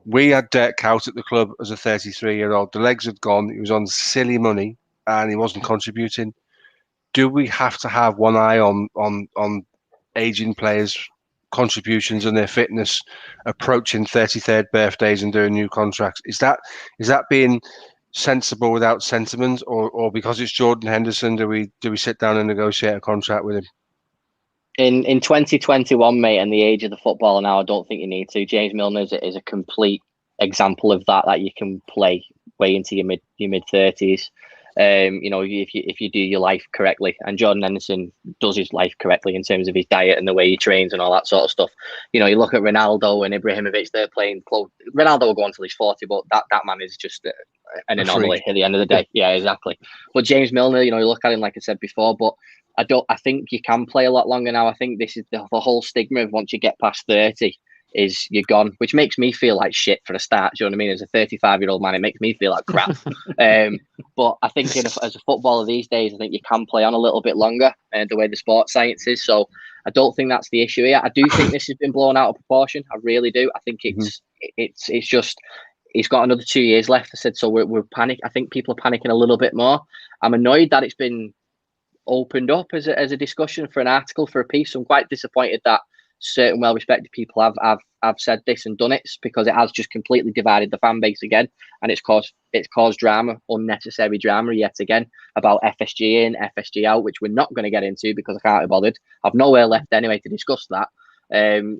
We had Dirk Kuyt at the club as a 33-year-old. The legs had gone. He was on silly money, and he wasn't contributing. Do we have to have one eye on aging players' contributions and their fitness approaching 33rd birthdays and doing new contracts? Is that being sensible without sentiment, or because it's Jordan Henderson, do we sit down and negotiate a contract with him? In 2021, mate, and the age of the footballer now, I don't think you need to. James Milner is a complete example of that you can play way into your mid 30s. If you do your life correctly, and Jordan Henderson does his life correctly in terms of his diet and the way he trains and all that sort of stuff. You look at Ronaldo and Ibrahimovic; they're playing close. Ronaldo will go until he's 40, but that man is just an anomaly at the end of the day. Yeah, exactly. But James Milner, you look at him like I said before, but I think you can play a lot longer now. I think this is the whole stigma of once you get past 30 is you're gone, which makes me feel like shit for a start. Do you know what I mean? As a 35-year-old man, it makes me feel like crap. But I think as a footballer these days, I think you can play on a little bit longer, the way the sports science is. So I don't think that's the issue here. I do think this has been blown out of proportion. I really do. I think it's just he's got another 2 years left. I said so. We're panic. I think people are panicking a little bit more. I'm annoyed that it's been opened up as a discussion for an article, for a piece. I'm quite disappointed that certain well-respected people have said this and done it, because it has just completely divided the fan base again, and it's caused drama, unnecessary drama yet again, about FSG in, FSG out, which we're not going to get into because I can't be bothered. I've nowhere left anyway to discuss that.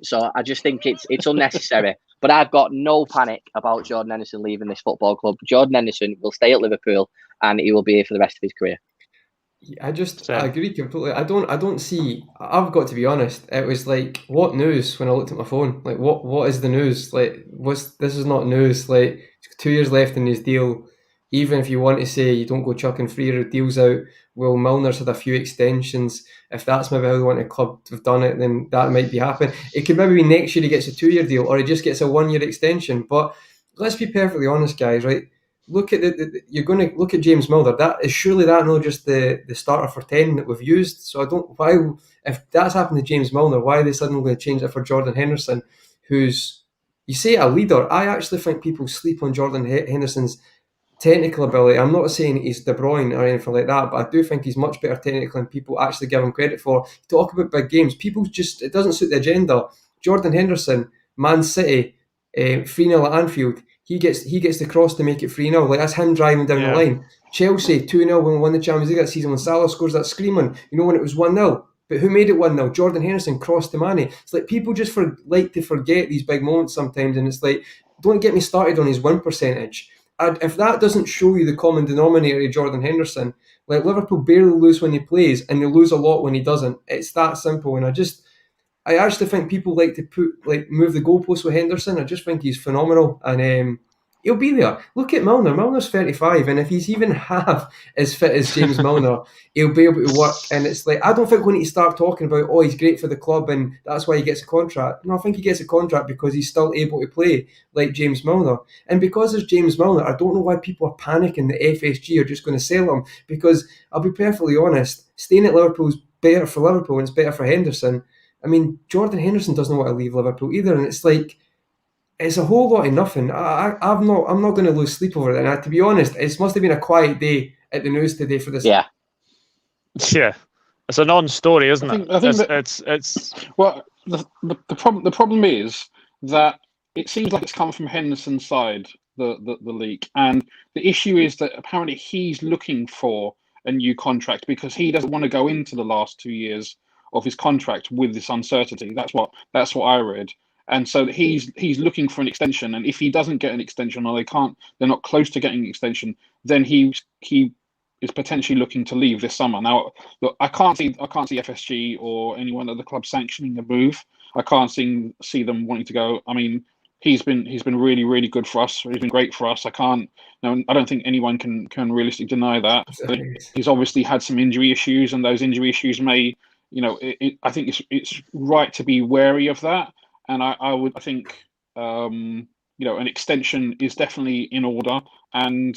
So I just think it's unnecessary. But I've got no panic about Jordan Henderson leaving this football club. Jordan Henderson will stay at Liverpool, and he will be here for the rest of his career. I agree completely. I don't see. I've got to be honest. It was like, what news when I looked at my phone? Like, what is the news? Like, this is not news. Like, 2 years left in his deal. even if you want to say you don't go chucking free deals out, well, Milner's had a few extensions. If that's maybe how they want the club to have done it, then that might be happening. It could maybe be next year he gets a 2-year deal, or he just gets a 1-year extension. But let's be perfectly honest, guys, right? Look at you're going to look at James Milner. That is surely that not just the starter for 10 that we've used. So I don't why if that's happened to James Milner, why are they suddenly going to change it for Jordan Henderson, who's you say a leader. I actually think people sleep on Jordan Henderson's technical ability. I'm not saying he's De Bruyne or anything like that, but I do think he's much better technically than people actually give him credit for. Talk about big games. People just, it doesn't suit the agenda. Jordan Henderson, Man City, 3-0 at Anfield, he gets the cross to make it 3-0. Like, that's him driving down the line. Chelsea, 2-0 when we won the Champions League that season, when Salah scores that screaming, when it was 1-0. But who made it 1-0? Jordan Henderson crossed to Mane. It's like people just like to forget these big moments sometimes, and it's like, don't get me started on his win percentage. If that doesn't show you the common denominator of Jordan Henderson, like Liverpool barely lose when he plays and they lose a lot when he doesn't. It's that simple. And I actually think people like to move the goalposts with Henderson. I just think he's phenomenal, and he'll be there. Look at Milner. Milner's 35, and if he's even half as fit as James Milner, he'll be able to work. And it's like, I don't think we need to start talking about, oh, he's great for the club and that's why he gets a contract. No, I think he gets a contract because he's still able to play like James Milner. And because there's James Milner, I don't know why people are panicking that FSG are just going to sell him, because I'll be perfectly honest, staying at Liverpool is better for Liverpool and it's better for Henderson. I mean, Jordan Henderson doesn't want to leave Liverpool either, and it's like, it's a whole lot of nothing. I'm not going to lose sleep over it. And to be honest, it must have been a quiet day at the news today for this. Yeah, it's a non-story, isn't it? I think it's well. The problem is that it seems like it's come from Henderson's side, the leak, and the issue is that apparently he's looking for a new contract because he doesn't want to go into the last 2 years of his contract with this uncertainty. That's what I read. And so he's looking for an extension, and if he doesn't get an extension, or they're not close to getting an extension, then he is potentially looking to leave this summer. Now, look, I can't see FSG or anyone at the club sanctioning the move. I can't see them wanting to go. I mean, he's been really, really good for us. He's been great for us. I don't think anyone can realistically deny that. But he's obviously had some injury issues, and those injury issues may, I think it's right to be wary of that. And I think an extension is definitely in order. And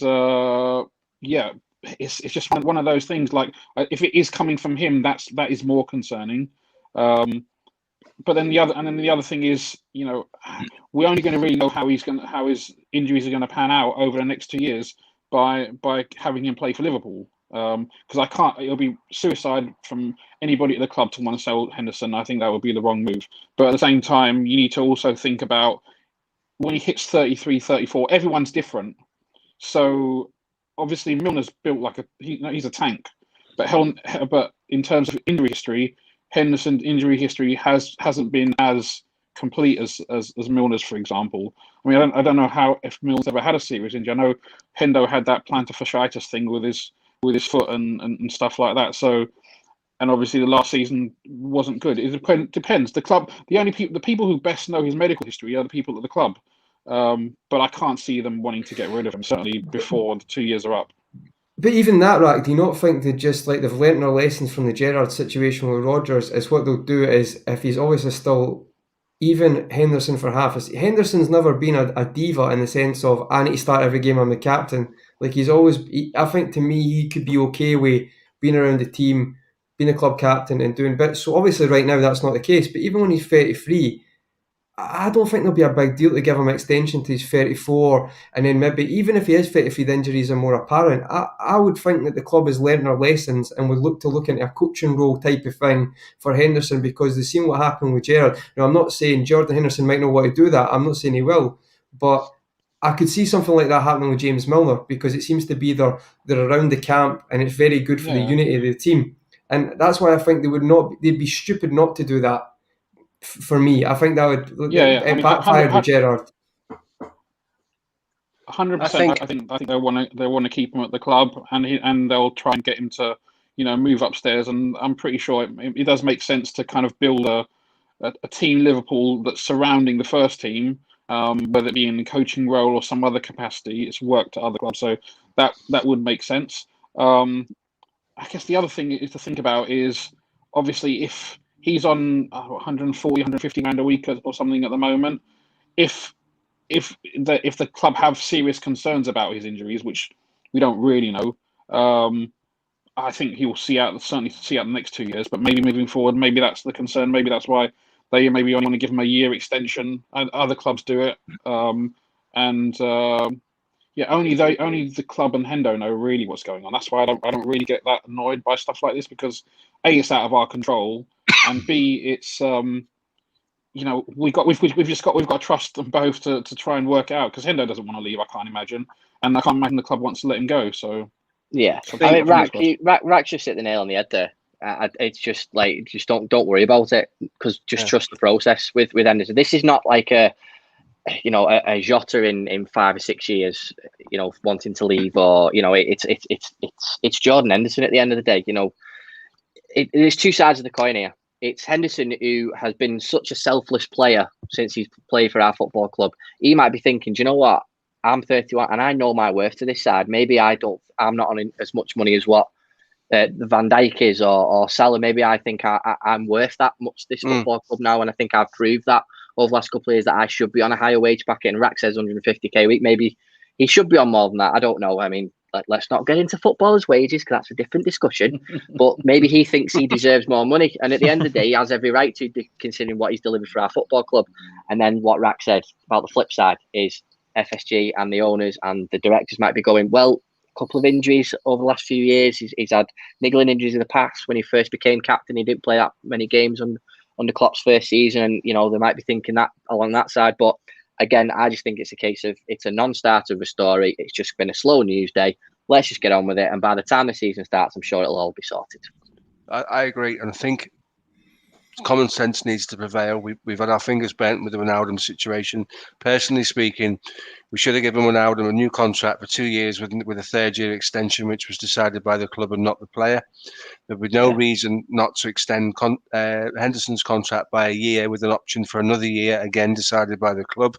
it's just one of those things. Like, if it is coming from him, that is more concerning. But then the other thing is, we're only going to really know how his injuries are going to pan out over the next 2 years by having him play for Liverpool. Because it'll be suicide from anybody at the club to want to sell Henderson. I think that would be the wrong move. But at the same time, you need to also think about when he hits 33, 34, everyone's different. So obviously Milner's built he's a tank. But in terms of injury history, Henderson's injury history hasn't been as complete as Milner's, for example. I mean, I don't know if Milner's ever had a serious injury. I know Hendo had that plantar fasciitis thing with his foot and stuff like that. So, and obviously the last season wasn't good. It depends. The club, the people who best know his medical history are the people at the club. But I can't see them wanting to get rid of him, certainly before the 2 years are up. But even that, Rack, do you not think they've learnt their lessons from the Gerrard situation with Rodgers? Is what they'll do is, if he's obviously still, even Henderson for half. Henderson's never been a diva in the sense of, I need to start every game, I'm the captain. Like, he's always, I think to me, he could be okay with being around the team, being a club captain and doing bits. So obviously right now that's not the case. But even when he's 33, I don't think there'll be a big deal to give him an extension to his 34, and then maybe even if he is 33, the injuries are more apparent. I would think that the club has learned their lessons and would look into a coaching role type of thing for Henderson, because they've seen what happened with Gerrard. Now, I'm not saying Jordan Henderson might not want to do that. I'm not saying he will, but I could see something like that happening with James Milner, because it seems to be they're around the camp and it's very good for the unity of the team. And that's why I think they'd be stupid not to do that. For me, I think that would backfire with Gerrard. 100%. I think they want to keep him at the club, and they'll try and get him to move upstairs. And I'm pretty sure it does make sense to kind of build a team Liverpool that's surrounding the first team, whether it be in the coaching role or some other capacity. It's worked at other clubs, so that would make sense. I guess the other thing is to think about is obviously if he's on 140, 150 grand a week or something at the moment, if the club have serious concerns about his injuries, which we don't really know, I think he will certainly see out the next 2 years. But maybe moving forward, maybe that's the concern. Maybe that's why they maybe only want to give him a year extension, and other clubs do it. Only the club and Hendo know really what's going on. That's why I don't really get that annoyed by stuff like this, because A, it's out of our control, and B, it's we've got to trust them both to try and work it out, because Hendo doesn't want to leave, I can't imagine, and I can't imagine the club wants to let him go. So yeah, I mean, Rack just hit the nail on the head there. It's just like, just don't worry about it, because just trust the process with Henderson. This is not like a Jota in 5 or 6 years, wanting to leave, or it's Jordan Henderson at the end of the day. There's two sides of the coin here. It's Henderson, who has been such a selfless player since he's played for our football club. He might be thinking, do you know what? I'm 31 and I know my worth to this side. Maybe I'm not on as much money as what Van Dijk is or Salah. Maybe I think I'm worth that much this football club now, and I think I've proved that over the last couple of years that I should be on a higher wage bracket. And Rack says 150k a week. Maybe he should be on more than that. I don't know. I mean, let's not get into footballers' wages, because that's a different discussion. But maybe he thinks he deserves more money. And at the end of the day, he has every right to, considering what he's delivered for our football club. And then what Rack said about the flip side is FSG and the owners and the directors might be going, well, a couple of injuries over the last few years. He's had niggling injuries in the past. When he first became captain, he didn't play that many games under Klopp's first season. And, they might be thinking that along that side. But again, I just think it's a case of, it's a non-starter of a story. It's just been a slow news day. Let's just get on with it. And by the time the season starts, I'm sure it'll all be sorted. I agree. And I think common sense needs to prevail. We've had our fingers bent with the Ronaldo situation. Personally speaking, we should have given Ronaldo a new contract for 2 years with a third-year extension, which was decided by the club and not the player. There would be no reason not to extend Henderson's contract by a year with an option for another year, again decided by the club.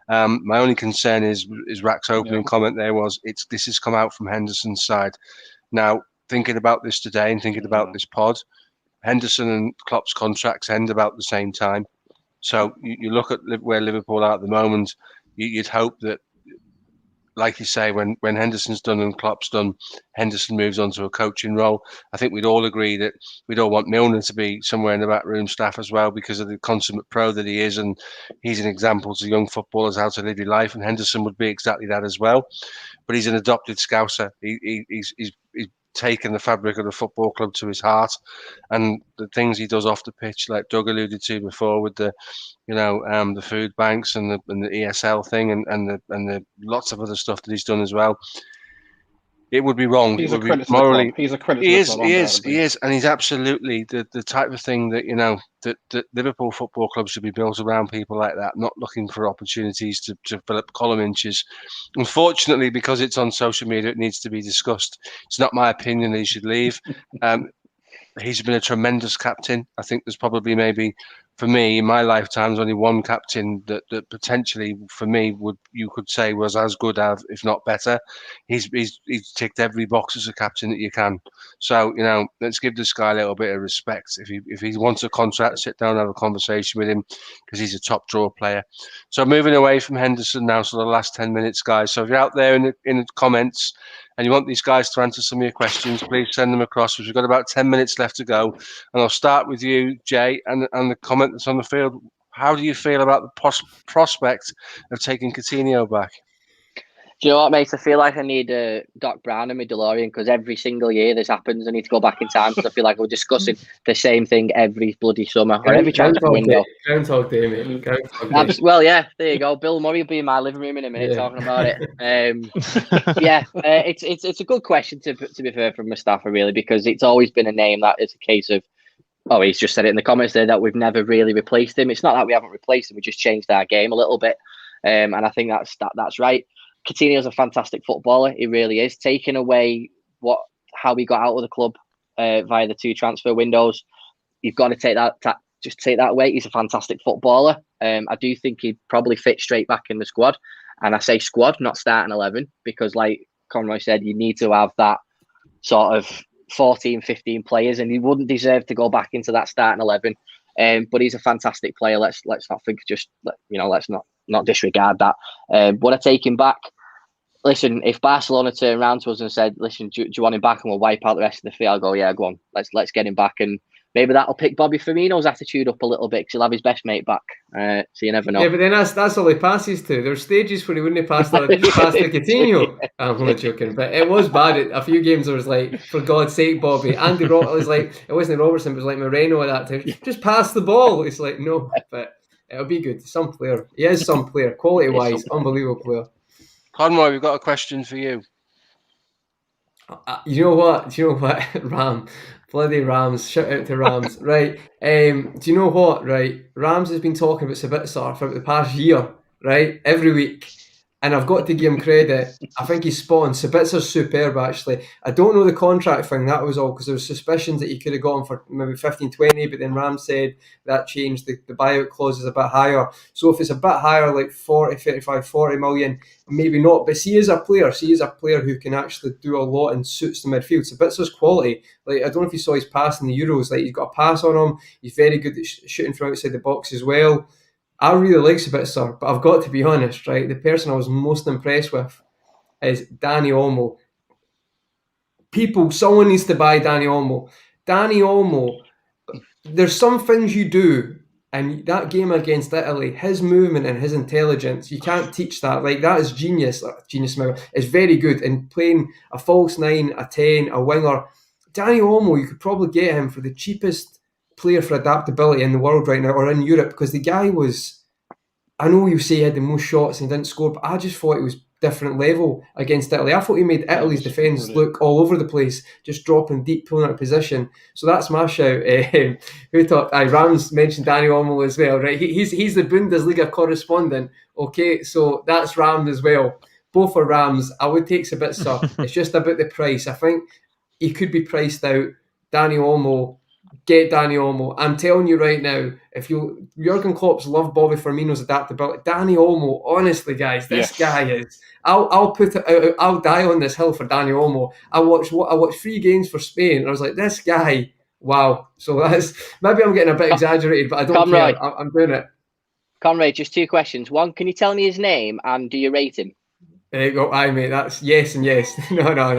My only concern is Rack's opening comment there was, this has come out from Henderson's side. Now, thinking about this today and thinking about this pod, Henderson and Klopp's contracts end about the same time. So you look at where Liverpool are at the moment, you'd hope that, like you say, when Henderson's done and Klopp's done, Henderson moves on to a coaching role. I think we'd all agree that we'd all want Milner to be somewhere in the backroom staff as well, because of the consummate pro that he is, and he's an example to young footballers how to live your life, and Henderson would be exactly that as well. But he's an adopted Scouser. He's taken the fabric of the football club to his heart, and the things he does off the pitch, like Doug alluded to before, with the the food banks and the ESL thing and the lots of other stuff that he's done as well. It would be wrong. He's it a would credit be morally. to the club. He's a credit He to is. the club. He is, and he's absolutely the type of thing that that Liverpool football clubs should be built around people like that, not looking for opportunities to fill up column inches. Unfortunately, because it's on social media, it needs to be discussed. It's not my opinion that he should leave. He's been a tremendous captain. I think there's probably maybe, for me, in my lifetime, there's only one captain that potentially, for me, you could say was as good as, if not better. He's ticked every box as a captain that you can. So, let's give this guy a little bit of respect. If he wants a contract, sit down and have a conversation with him, because he's a top draw player. So moving away from Henderson now, so the last 10 minutes, guys. So if you're out there in the comments and you want these guys to answer some of your questions, please send them across, because we've got about 10 minutes left to go. And I'll start with you, Jay, and the comment that's on the field. How do you feel about the prospect of taking Coutinho back? Do you know what, mate? I feel like I need Doc Brown in my DeLorean, because every single year this happens. I need to go back in time, because I feel like we're discussing the same thing every bloody summer or every transfer window. Groundhog Day, mate. Groundhog Day. Well, yeah, there you go. Bill Murray will be in my living room in a minute talking about it. It's a good question to be fair from Mustafa, really, because it's always been a name that is a case of, he's just said it in the comments there that we've never really replaced him. It's not that we haven't replaced him; we just changed our game a little bit, and I think that's right. Coutinho's a fantastic footballer. He really is. Taking away how he got out of the club via the 2 transfer windows, you've got to take that away. He's a fantastic footballer. I do think he'd probably fit straight back in the squad. And I say squad, not starting 11, because like Conroy said, you need to have that sort of 14, 15 players, and he wouldn't deserve to go back into that starting 11. But he's a fantastic player. Let's not think, let's not disregard that. Would I take him back? Listen, if Barcelona turned around to us and said, "Listen, do you want him back?" and we'll wipe out the rest of the field, I'll go, "Yeah, go on. Let's get him back." And maybe that'll pick Bobby Firmino's attitude up a little bit because he'll have his best mate back. So you never know. Yeah, but then that's all he passes to. There's stages where he wouldn't pass that. He just passed to Coutinho. I'm only joking, but it was bad. A few games I was like, for God's sake, Bobby. Andy was like, it wasn't Robertson, it was like Moreno at that time. Just pass the ball. It's like, no, but it'll be good. Some player. He is some player. Quality-wise, unbelievable player. Conroy, we've got a question for you. You know what? Ram. Bloody Rams. Shout out to Rams. Right. Do you know what? Right. Rams has been talking about Sabitzer for the past year, right? Every week. And I've got to give him credit. I think he's spot on. Sabitzer's superb, actually. I don't know the contract thing. That was all because there was suspicions that he could have gone for maybe 15, 20, but then Rams said that changed. The buyout clause is a bit higher. So if it's a bit higher, like 40, 35, 40 million, maybe not. But he is a player. He is a player who can actually do a lot and suits the midfield. Sabitzer's quality. Like, I don't know if you saw his pass in the Euros. Like, he's got a pass on him. He's very good at shooting from outside the box as well. I really like Sabitzer, but I've got to be honest, right? The person I was most impressed with is Dani Olmo. Someone needs to buy Dani Olmo. Dani Olmo, there's some things you do, and that game against Italy, his movement and his intelligence, you can't teach that. Like, that is genius. Genius, it's very good. And playing a false 9, a 10, a winger, Dani Olmo, you could probably get him for the cheapest player for adaptability in the world right now, or in Europe, because the guy was, I know you say he had the most shots and didn't score, but I just thought it was different level against Italy. I thought he made Italy's defence look all over the place, just dropping deep, pulling out of position. So that's my shout. Who thought? Rams mentioned Dani Olmo as well, right? He's the Bundesliga correspondent. Okay, so that's Rams as well. Both are Rams. I would take Sabitzer. It's just about the price. I think he could be priced out. Dani Olmo. Get Dani Olmo. I'm telling you right now, if Jurgen Klopp's love Bobby Firmino's adaptability, Dani Olmo, honestly, guys, this guy is. I'll die on this hill for Dani Olmo. I watched 3 games for Spain, and I was like, this guy, wow. So that's, maybe I'm getting a bit exaggerated, but I don't care. I'm doing it. Conrad, just 2 questions. One, can you tell me his name, and do you rate him? There you go. Aye, mate, that's yes and yes. No. I know.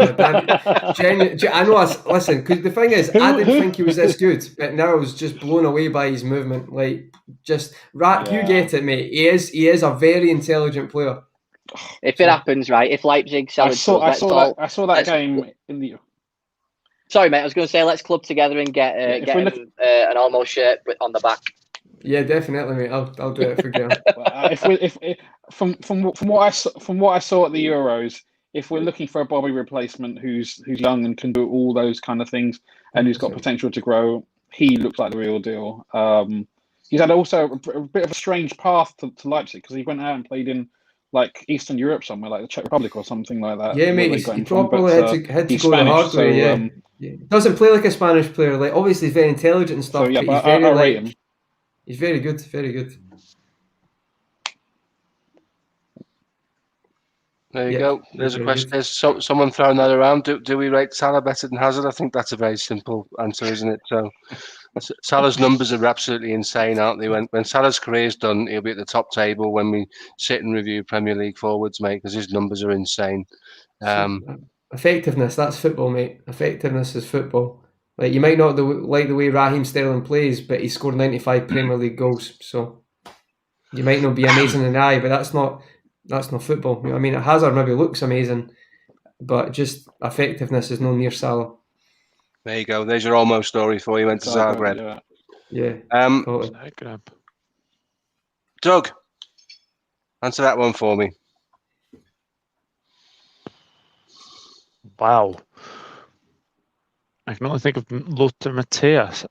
Listen, because the thing is, I didn't think he was this good, but now I was just blown away by his movement. Like, just you get it, mate. He is a very intelligent player. If it happens, right? If Leipzig sell it, I saw that game in the. Sorry, mate. I was going to say let's club together and get an Olmo shirt on the back. Yeah, definitely, mate. I'll do it for Graham. From what I saw at the Euros, if we're looking for a Bobby replacement who's young and can do all those kind of things and who's got potential to grow, he looks like the real deal. He's had also a bit of a strange path to Leipzig because he went out and played in like Eastern Europe somewhere, like the Czech Republic or something like that. Yeah, mate, he probably had to go the hard way. Yeah. He doesn't play like a Spanish player. Like, obviously, he's very intelligent and stuff. So, yeah, but I rate him. He's very good, very good. There you go. There's a question. There's someone throwing that around. Do we rate Salah better than Hazard? I think that's a very simple answer, isn't it? So Salah's numbers are absolutely insane, aren't they? When Salah's career's done, he'll be at the top table when we sit and review Premier League forwards, mate, because his numbers are insane. Effectiveness, that's football, mate. Effectiveness is football. Like, you might not like the way Raheem Sterling plays, but he scored 95 Premier League goals. So you might not be amazing in the eye, but that's not football. You know what I mean? Hazard maybe looks amazing, but just effectiveness is no near Salah. There you go. There's your Olmo story for you. Went to Zagreb. Yeah. Totally. Doug, answer that one for me. Wow. I can only think of Lothar Matthäus.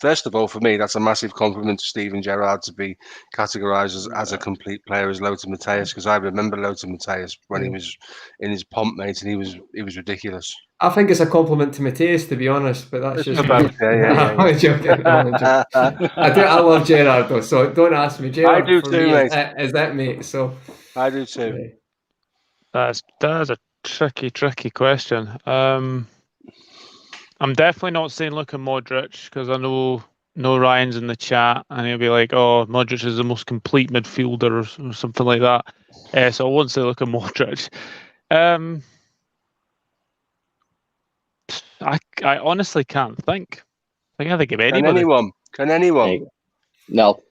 first of all, for me, that's a massive compliment to Steven Gerrard to be categorised as a complete player as Lothar Matthäus, because I remember Lothar Matthäus when he was in his pomp, mate, and he was ridiculous. I think it's a compliment to Mateus, to be honest, but that's just About, I'm only joking. I love Gerrard though, so don't ask me. Gerrard do for too, me mate. is that mate. So I do too. That's a tricky question. I'm definitely not saying Luka Modric, because I know Ryan's in the chat and he'll be like, "Oh, Modric is the most complete midfielder," or something like that. So I won't say Luka Modric. I honestly can't think. I can't think of anybody. Can anyone? No.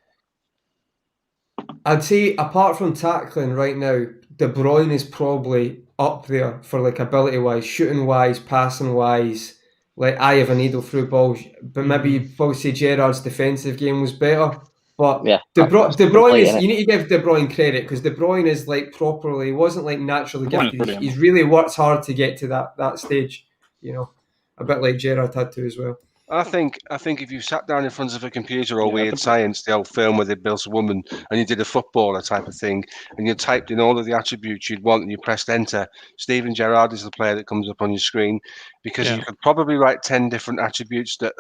I'd say apart from tackling right now, De Bruyne is probably up there for like ability wise, shooting wise, passing wise. Like eye of a needle through balls, but maybe you'd probably say Gerrard's defensive game was better. But Yeah, De Bruyne is, innit? you need to give De Bruyne credit, because De Bruyne is like properly, he wasn't like naturally De Bruyne is gifted. brilliant. He's really worked hard to get to that stage, you know, a bit like Gerrard had to as well. I think if you sat down in front of a computer or Yeah, Weird Science, the old film where they built a woman, and you did a footballer type of thing, and you typed in all of the attributes you'd want and you pressed enter, Steven Gerrard is the player that comes up on your screen, because you could probably write 10 different attributes that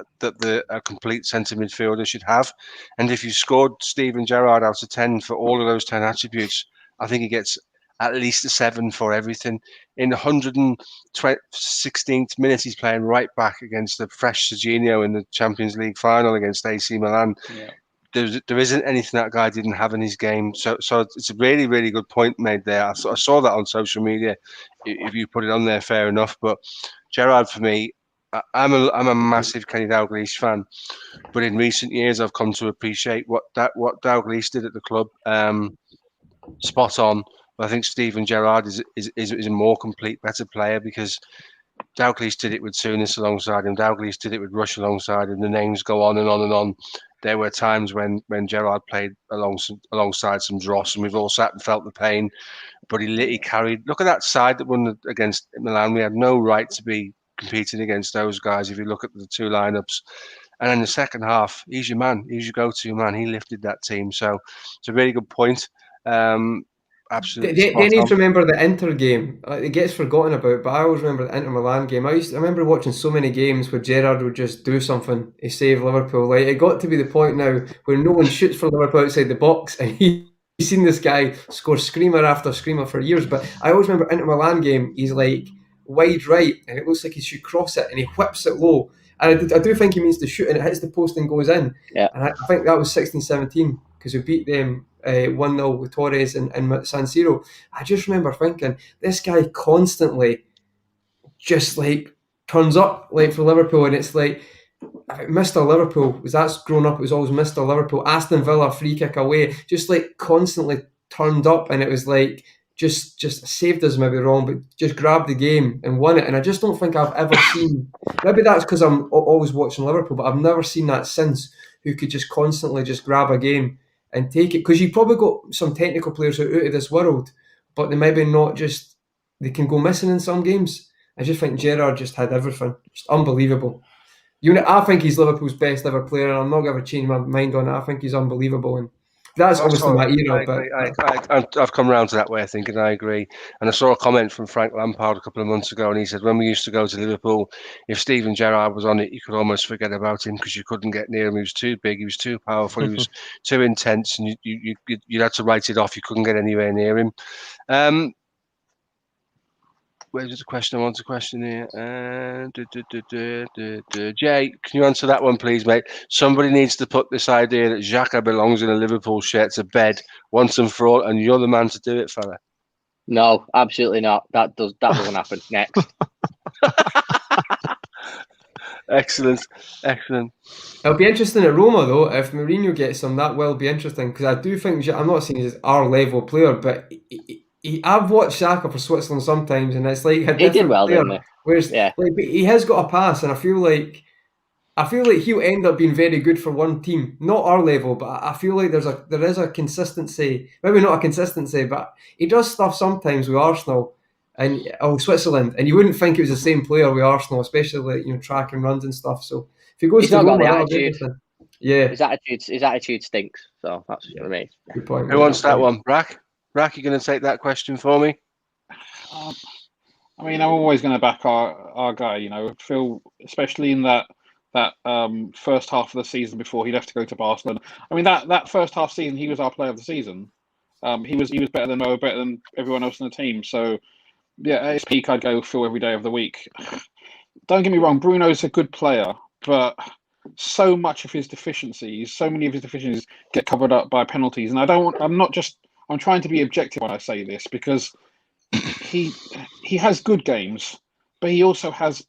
a complete centre midfielder should have. And if you scored Steven Gerrard out of 10 for all of those 10 attributes, I think he gets at least a 7 for everything. In the 116th minute, he's playing right back against the fresh Serginho in the Champions League final against AC Milan. Yeah. There isn't anything that guy didn't have in his game. So it's a really, really good point made there. I saw that on social media. If you put it on there, fair enough. But Gerrard, for me, I'm a massive Kenny Dalglish fan. But in recent years, I've come to appreciate what Dalglish did at the club. Spot on. I think Steven Gerrard is a more complete, better player, because Dalglish did it with Souness alongside him. Dalglish did it with Rush alongside him. The names go on and on and on. There were times when Gerrard played alongside some dross, and we've all sat and felt the pain. But he carried. Look at that side that won against Milan. We had no right to be competing against those guys if you look at the two lineups. And in the second half, he's your man. He's your go-to man. He lifted that team. So it's a really good point. Absolutely. They need to remember the Inter game. It gets forgotten about, but I always remember the Inter Milan game. I remember watching so many games where Gerrard would just do something to save Liverpool. Like, it got to be the point now where no one shoots for Liverpool outside the box, and he's seen this guy score screamer after screamer for years. But I always remember Inter Milan game, he's like wide right, and it looks like he should cross it, and he whips it low. And I do think he means to shoot, and it hits the post and goes in. Yeah. And I think that was 16-17, because we beat them 1-0 with Torres in San Siro. I just remember thinking, this guy constantly just like turns up like for Liverpool, and it's like Mr. Liverpool, was that's grown up, it was always Mr. Liverpool. Aston Villa free kick away, just like constantly turned up, and it was like just saved us, maybe wrong, but just grabbed the game and won it. And I just don't think I've ever seen, maybe that's because I'm always watching Liverpool, but I've never seen that since, who could just constantly just grab a game and take it. Because you've probably got some technical players who are out of this world, but they maybe not just, they can go missing in some games. I just think Gerrard just had everything. Just unbelievable. I think he's Liverpool's best ever player, and I'm not going to change my mind on it. I think he's unbelievable, and that's obviously my era. I've come round to that way, I think, and I agree. And I saw a comment from Frank Lampard a couple of months ago, and he said, when we used to go to Liverpool, if Steven Gerrard was on it, you could almost forget about him because you couldn't get near him. He was too big, he was too powerful, he was too intense, and you had to write it off. You couldn't get anywhere near him. Where's the question? I want a question here. Jay, can you answer that one, please, mate? Somebody needs to put this idea that Xhaka belongs in a Liverpool shirt to bed once and for all, and you're the man to do it, fella. No, absolutely not. That doesn't happen. Next. Excellent. It'll be interesting at Roma, though. If Mourinho gets him, that will be interesting, because I do think, I'm not saying he's our level player, but I've watched Xhaka for Switzerland sometimes, and it's like a different he did well, player. didn't he? Whereas, but he has got a pass, and I feel like he'll end up being very good for one team, not our level. But I feel like there is a consistency, maybe not a consistency, but he does stuff sometimes with Arsenal and Switzerland, and you wouldn't think it was the same player with Arsenal, especially like, track and runs and stuff. So If he goes He's to not got Roma, the that'll be attitude. interesting. Yeah, His attitude his attitude stinks. So that's for me. good point. Who mate, wants good that point. one? Rack, you going to take that question for me? I mean, I'm always going to back our guy. You know, Phil, especially in that first half of the season before he left to go to Barcelona. I mean, that first half season, he was our player of the season. He was better than Mo, better than everyone else in the team. So yeah, at his peak, I'd go with Phil every day of the week. Don't get me wrong, Bruno's a good player, but so many of his deficiencies get covered up by penalties. And I'm trying to be objective when I say this, because he has good games, but he also has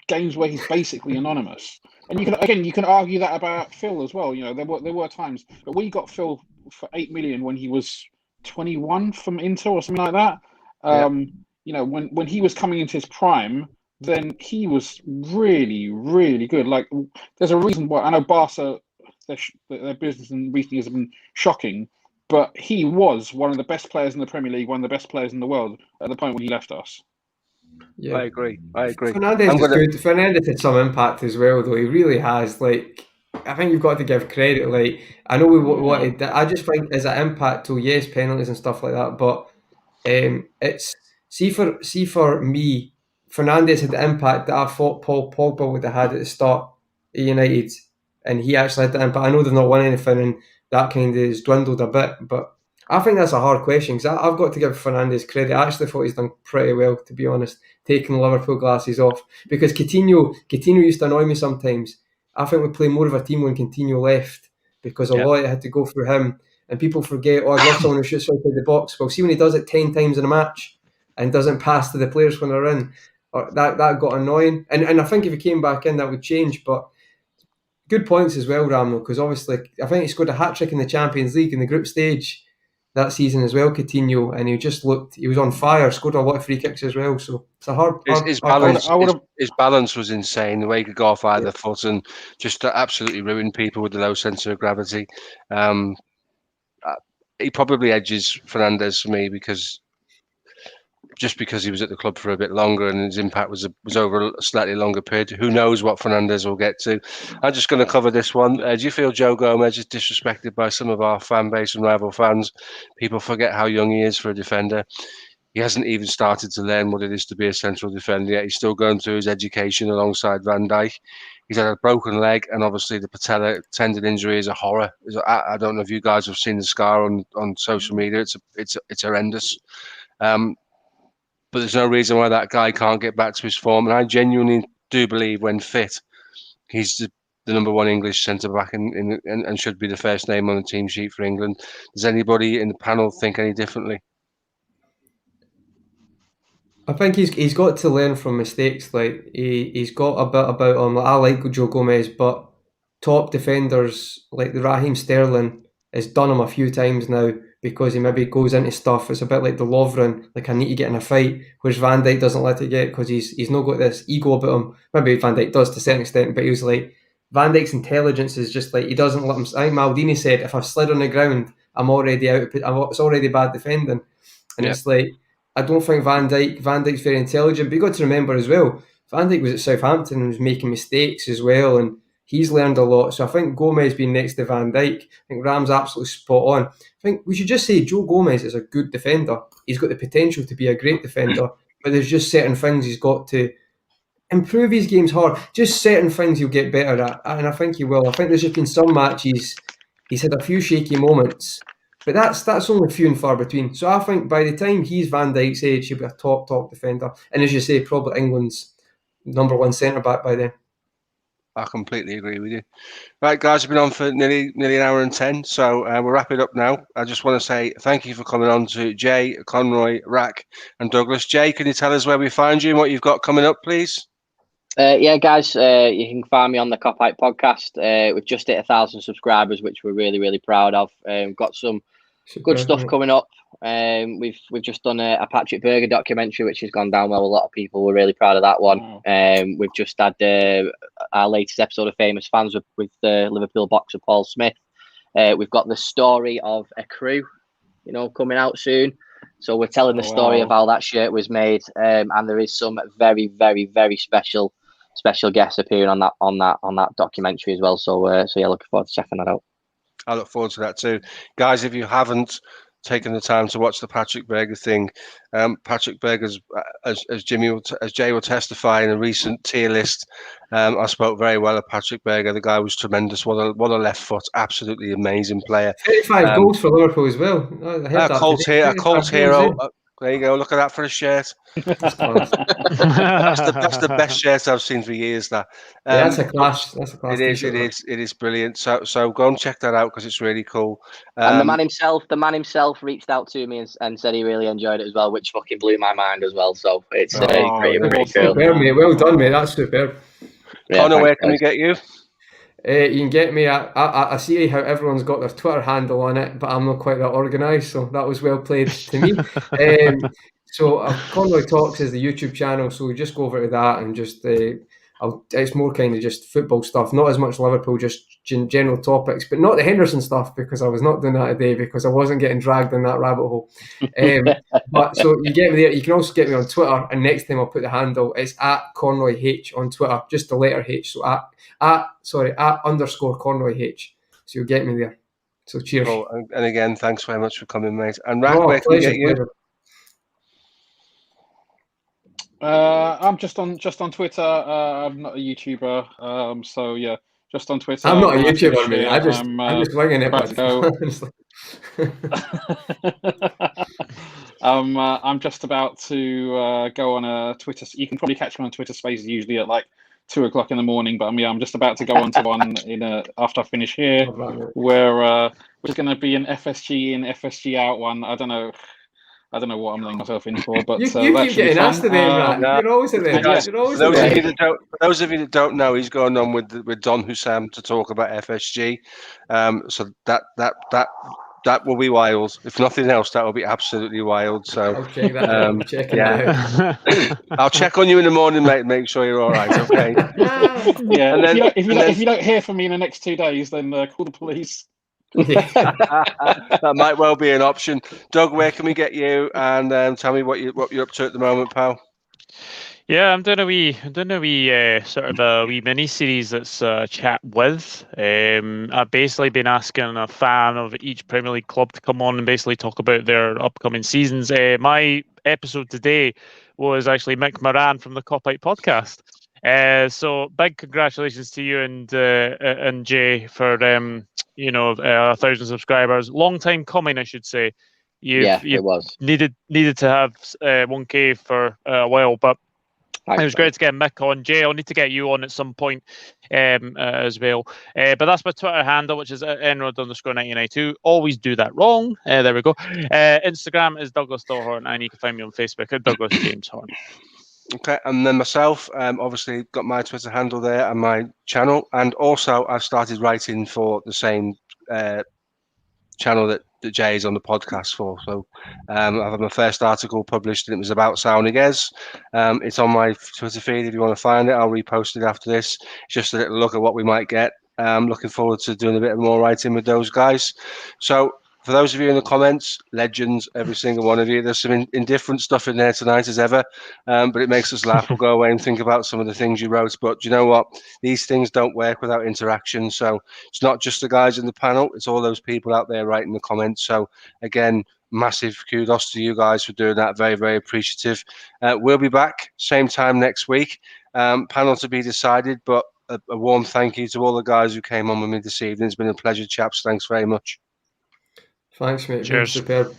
games where he's basically anonymous. And you can argue that about Phil as well. You know, there were times, but we got Phil for 8 million when he was 21 from Inter or something like that. You know, when he was coming into his prime, then he was really, really good. Like, there's a reason why I know Barca, their business in recent years have been shocking, but he was one of the best players in the Premier League, one of the best players in the world at the point when he left us. Yeah, I agree. Fernandes is good. Fernandes had some impact as well, though. He really has. Like, I think you've got to give credit. Like, I know we wanted. I just think as an impact, to yes, penalties and stuff like that. But it's see for me, Fernandes had the impact that I thought Paul Pogba would have had at the start of United, and he actually had the impact. I know they've not won anything, and that kind of has dwindled a bit, but. I think that's a hard question, because I've got to give Fernandes credit. I actually thought he's done pretty well, to be honest, taking the Liverpool glasses off. Because Coutinho used to annoy me sometimes. I think we play more of a team when Coutinho left, because a lot of it had to go through him. And people forget, I'd love someone who shoots outside the box. Well, see when he does it 10 times in a match and doesn't pass to the players when they're in, that got annoying. And I think if he came back in, that would change. But good points as well, Ramno, because obviously I think he scored a hat-trick in the Champions League in the group stage that season as well, Coutinho, and he was on fire, scored a lot of free kicks as well. So it's a hard His balance was insane. The way he could go off either foot and just absolutely ruin people with the low centre of gravity. He probably edges Fernandes for me because he was at the club for a bit longer and his impact was over a slightly longer period. Who knows what Fernandes will get to? I'm just going to cover this one. Do you feel Joe Gomez is disrespected by some of our fan base and rival fans? People forget how young he is for a defender. He hasn't even started to learn what it is to be a central defender yet. He's still going through his education alongside Van Dijk. He's had a broken leg, and obviously the patella tendon injury is a horror. I don't know if you guys have seen the scar on social media. It's horrendous. But there's no reason why that guy can't get back to his form. And I genuinely do believe when fit, he's the number one English centre-back and should be the first name on the team sheet for England. Does anybody in the panel think any differently? I think he's got to learn from mistakes. Like he's got a bit about him. Like, I like Joe Gomez, but top defenders like the Raheem Sterling has done him a few times now because he maybe goes into stuff. It's a bit like the Lovren, like I need to get in a fight, whereas Van Dijk doesn't let it get because he's not got this ego about him. Maybe Van Dijk does to a certain extent, but he was like Van Dijk's intelligence is just like he doesn't let him. I think Maldini said, if I've slid on the ground, I'm already out. It's already bad defending, and it's like. I don't think Van Dijk's very intelligent, but you got to remember as well, Van Dijk was at Southampton and was making mistakes as well, and he's learned a lot. So I think Gomez being next to Van Dijk, I think Ram's absolutely spot on. I think we should just say Joe Gomez is a good defender. He's got the potential to be a great defender, but there's just certain things he's got to improve his game's hard. Just certain things he'll get better at, and I think he will. I think there's just been some matches he's had a few shaky moments. But that's only few and far between. So I think by the time he's Van Dijk's age, he'll be a top defender. And as you say, probably England's number one centre-back by then. I completely agree with you. Right, guys, we've been on for nearly an hour and 10, so we'll wrap it up now. I just want to say thank you for coming on to Jay, Conroy, Rack, and Douglas. Jay, can you tell us where we find you and what you've got coming up, please? Yeah, guys, you can find me on the Cop Out podcast. We've just hit 1,000 subscribers, which we're really, really proud of. Got some good stuff coming up. We've just done a Patrick Berger documentary, which has gone down well with a lot of people. We're really proud of that one. We've just had our latest episode of Famous Fans with the Liverpool boxer Paul Smith. We've got the story of a crew, coming out soon. So we're telling the story of how that shirt was made, and there is some very, very, very special special guests appearing on that documentary as well. So yeah, looking forward to checking that out. I look forward to that too, guys. If you haven't taken the time to watch the Patrick Berger thing, Patrick Berger's, as Jay will testify in a recent tier list, I spoke very well of Patrick Berger. The guy was tremendous. What a left foot, absolutely amazing player. 35 goals for Liverpool as well. I heard A that cult today. hero, 35 goals, eh? There you go. Look at that for a shirt. That's class. That's the best shirt I've seen for years. That Yeah, that's a class. That's a class. It t-shirt, is brilliant. So go and check that out because it's really cool. And the man himself reached out to me and said he really enjoyed it as well, which fucking blew my mind as well. So it's pretty cool. Superb, mate. Well done, mate. That's superb. Yeah, Connor, thanks, where can we guys. get you? You can get me at, I see how everyone's got their Twitter handle on it, but I'm not quite that organised, so that was well played to me. So Conroy Talks is the YouTube channel, so we just go over to that and just it's more kind of just football stuff, not as much Liverpool, just general topics, but not the Henderson stuff because I was not doing that today because I wasn't getting dragged in that rabbit hole. But so you get me there. You can also get me on Twitter, and next time I'll put the handle. It's at Conroy H on Twitter, just the letter H. So at _ Conroy H. So you'll get me there. So cheers. Oh, and again, thanks very much for coming, mate. And Rack, where can we get you? Pleasure. I'm just on Twitter. I'm not a YouTuber, so yeah, just on Twitter. I'm not a YouTuber, mate. I'm just winging it. I'm just about to go on a Twitter. You can probably catch me on Twitter Spaces usually at like 2:00 in the morning. But I'm just about to go on to one after I finish here, where it's going to be an FSG in, FSG out one. I don't know what I'm letting myself in for, but you keep getting asked to them, man. You're always at them. For those of you that don't know, he's going on with Don Hussam to talk about FSG. So that will be wild. If nothing else, that will be absolutely wild. So I'll check that out. I'll check on you in the morning, mate, and make sure you're all right. Okay. Yeah. And then, if you don't hear from me in the next 2 days, then call the police. That might well be an option. Doug, where can we get you? And tell me what you're up to at the moment, pal. Yeah, I'm doing a wee sort of a wee mini series that's chat with. I've basically been asking a fan of each Premier League club to come on and basically talk about their upcoming seasons. My episode today was actually Mick Moran from the Cop Out podcast. So big congratulations to you and Jay for 1,000 subscribers. Long time coming, I should say. It was needed to have 1K for a while, but it was great to get Mick on. Jay, I'll need to get you on at some point as well. But that's my Twitter handle, which is @enroad_1992. Always do that wrong. There we go. Instagram is Douglas Dorhorn, and you can find me on Facebook at Douglas James Horn. Okay, and then myself, obviously got my Twitter handle there and my channel, and also I've started writing for the same channel that Jay is on the podcast for. So I've had my first article published, and it was about Sauniguez. It's on my Twitter feed. If you want to find it, I'll repost it after this. It's just a little look at what we might get. Looking forward to doing a bit more writing with those guys. So for those of you in the comments, legends, every single one of you. There's some indifferent stuff in there tonight as ever, but it makes us laugh. We'll go away and think about some of the things you wrote. But you know what? These things don't work without interaction. So it's not just the guys in the panel. It's all those people out there writing the comments. So again, massive kudos to you guys for doing that. Very, very appreciative. We'll be back same time next week. Panel to be decided, but a warm thank you to all the guys who came on with me this evening. It's been a pleasure, chaps. Thanks very much. Thanks, mate. Cheers. Superb.